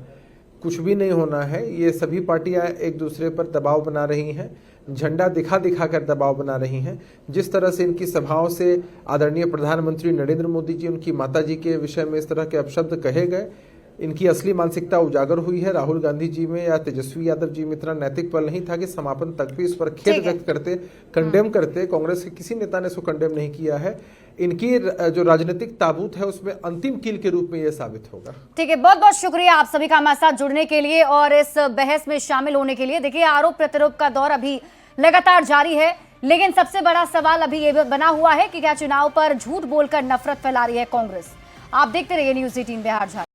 कुछ भी नहीं होना है। ये सभी पार्टियां एक दूसरे पर दबाव बना रही हैं, झंडा दिखा कर दबाव बना रही हैं। जिस तरह से इनकी सभाओं से आदरणीय प्रधानमंत्री नरेंद्र मोदी जी, उनकी माता जी के विषय में इस तरह के अपशब्द कहे गए, इनकी असली मानसिकता उजागर हुई है। राहुल गांधी जी में या तेजस्वी यादव जी में इतना नैतिक पल नहीं था कि समापन तक भी इस पर खेद व्यक्त करते, कंडेम करते। कांग्रेस के किसी नेता ने इसको कंडेम नहीं किया है। इनकी जो राजनीतिक ताबूत है उसमें अंतिम कील के रूप में यह साबित होगा। ठीक है, बहुत बहुत शुक्रिया आप सभी का हमारे साथ जुड़ने के लिए और इस बहस में शामिल होने के लिए। देखिए, आरोप प्रत्यारोप का दौर अभी लगातार जारी है, लेकिन सबसे बड़ा सवाल अभी ये बना हुआ है कि क्या चुनाव पर झूठ बोलकर नफरत फैला रही है कांग्रेस। आप देखते रहिए न्यूज़ 18 बिहार झारखंड।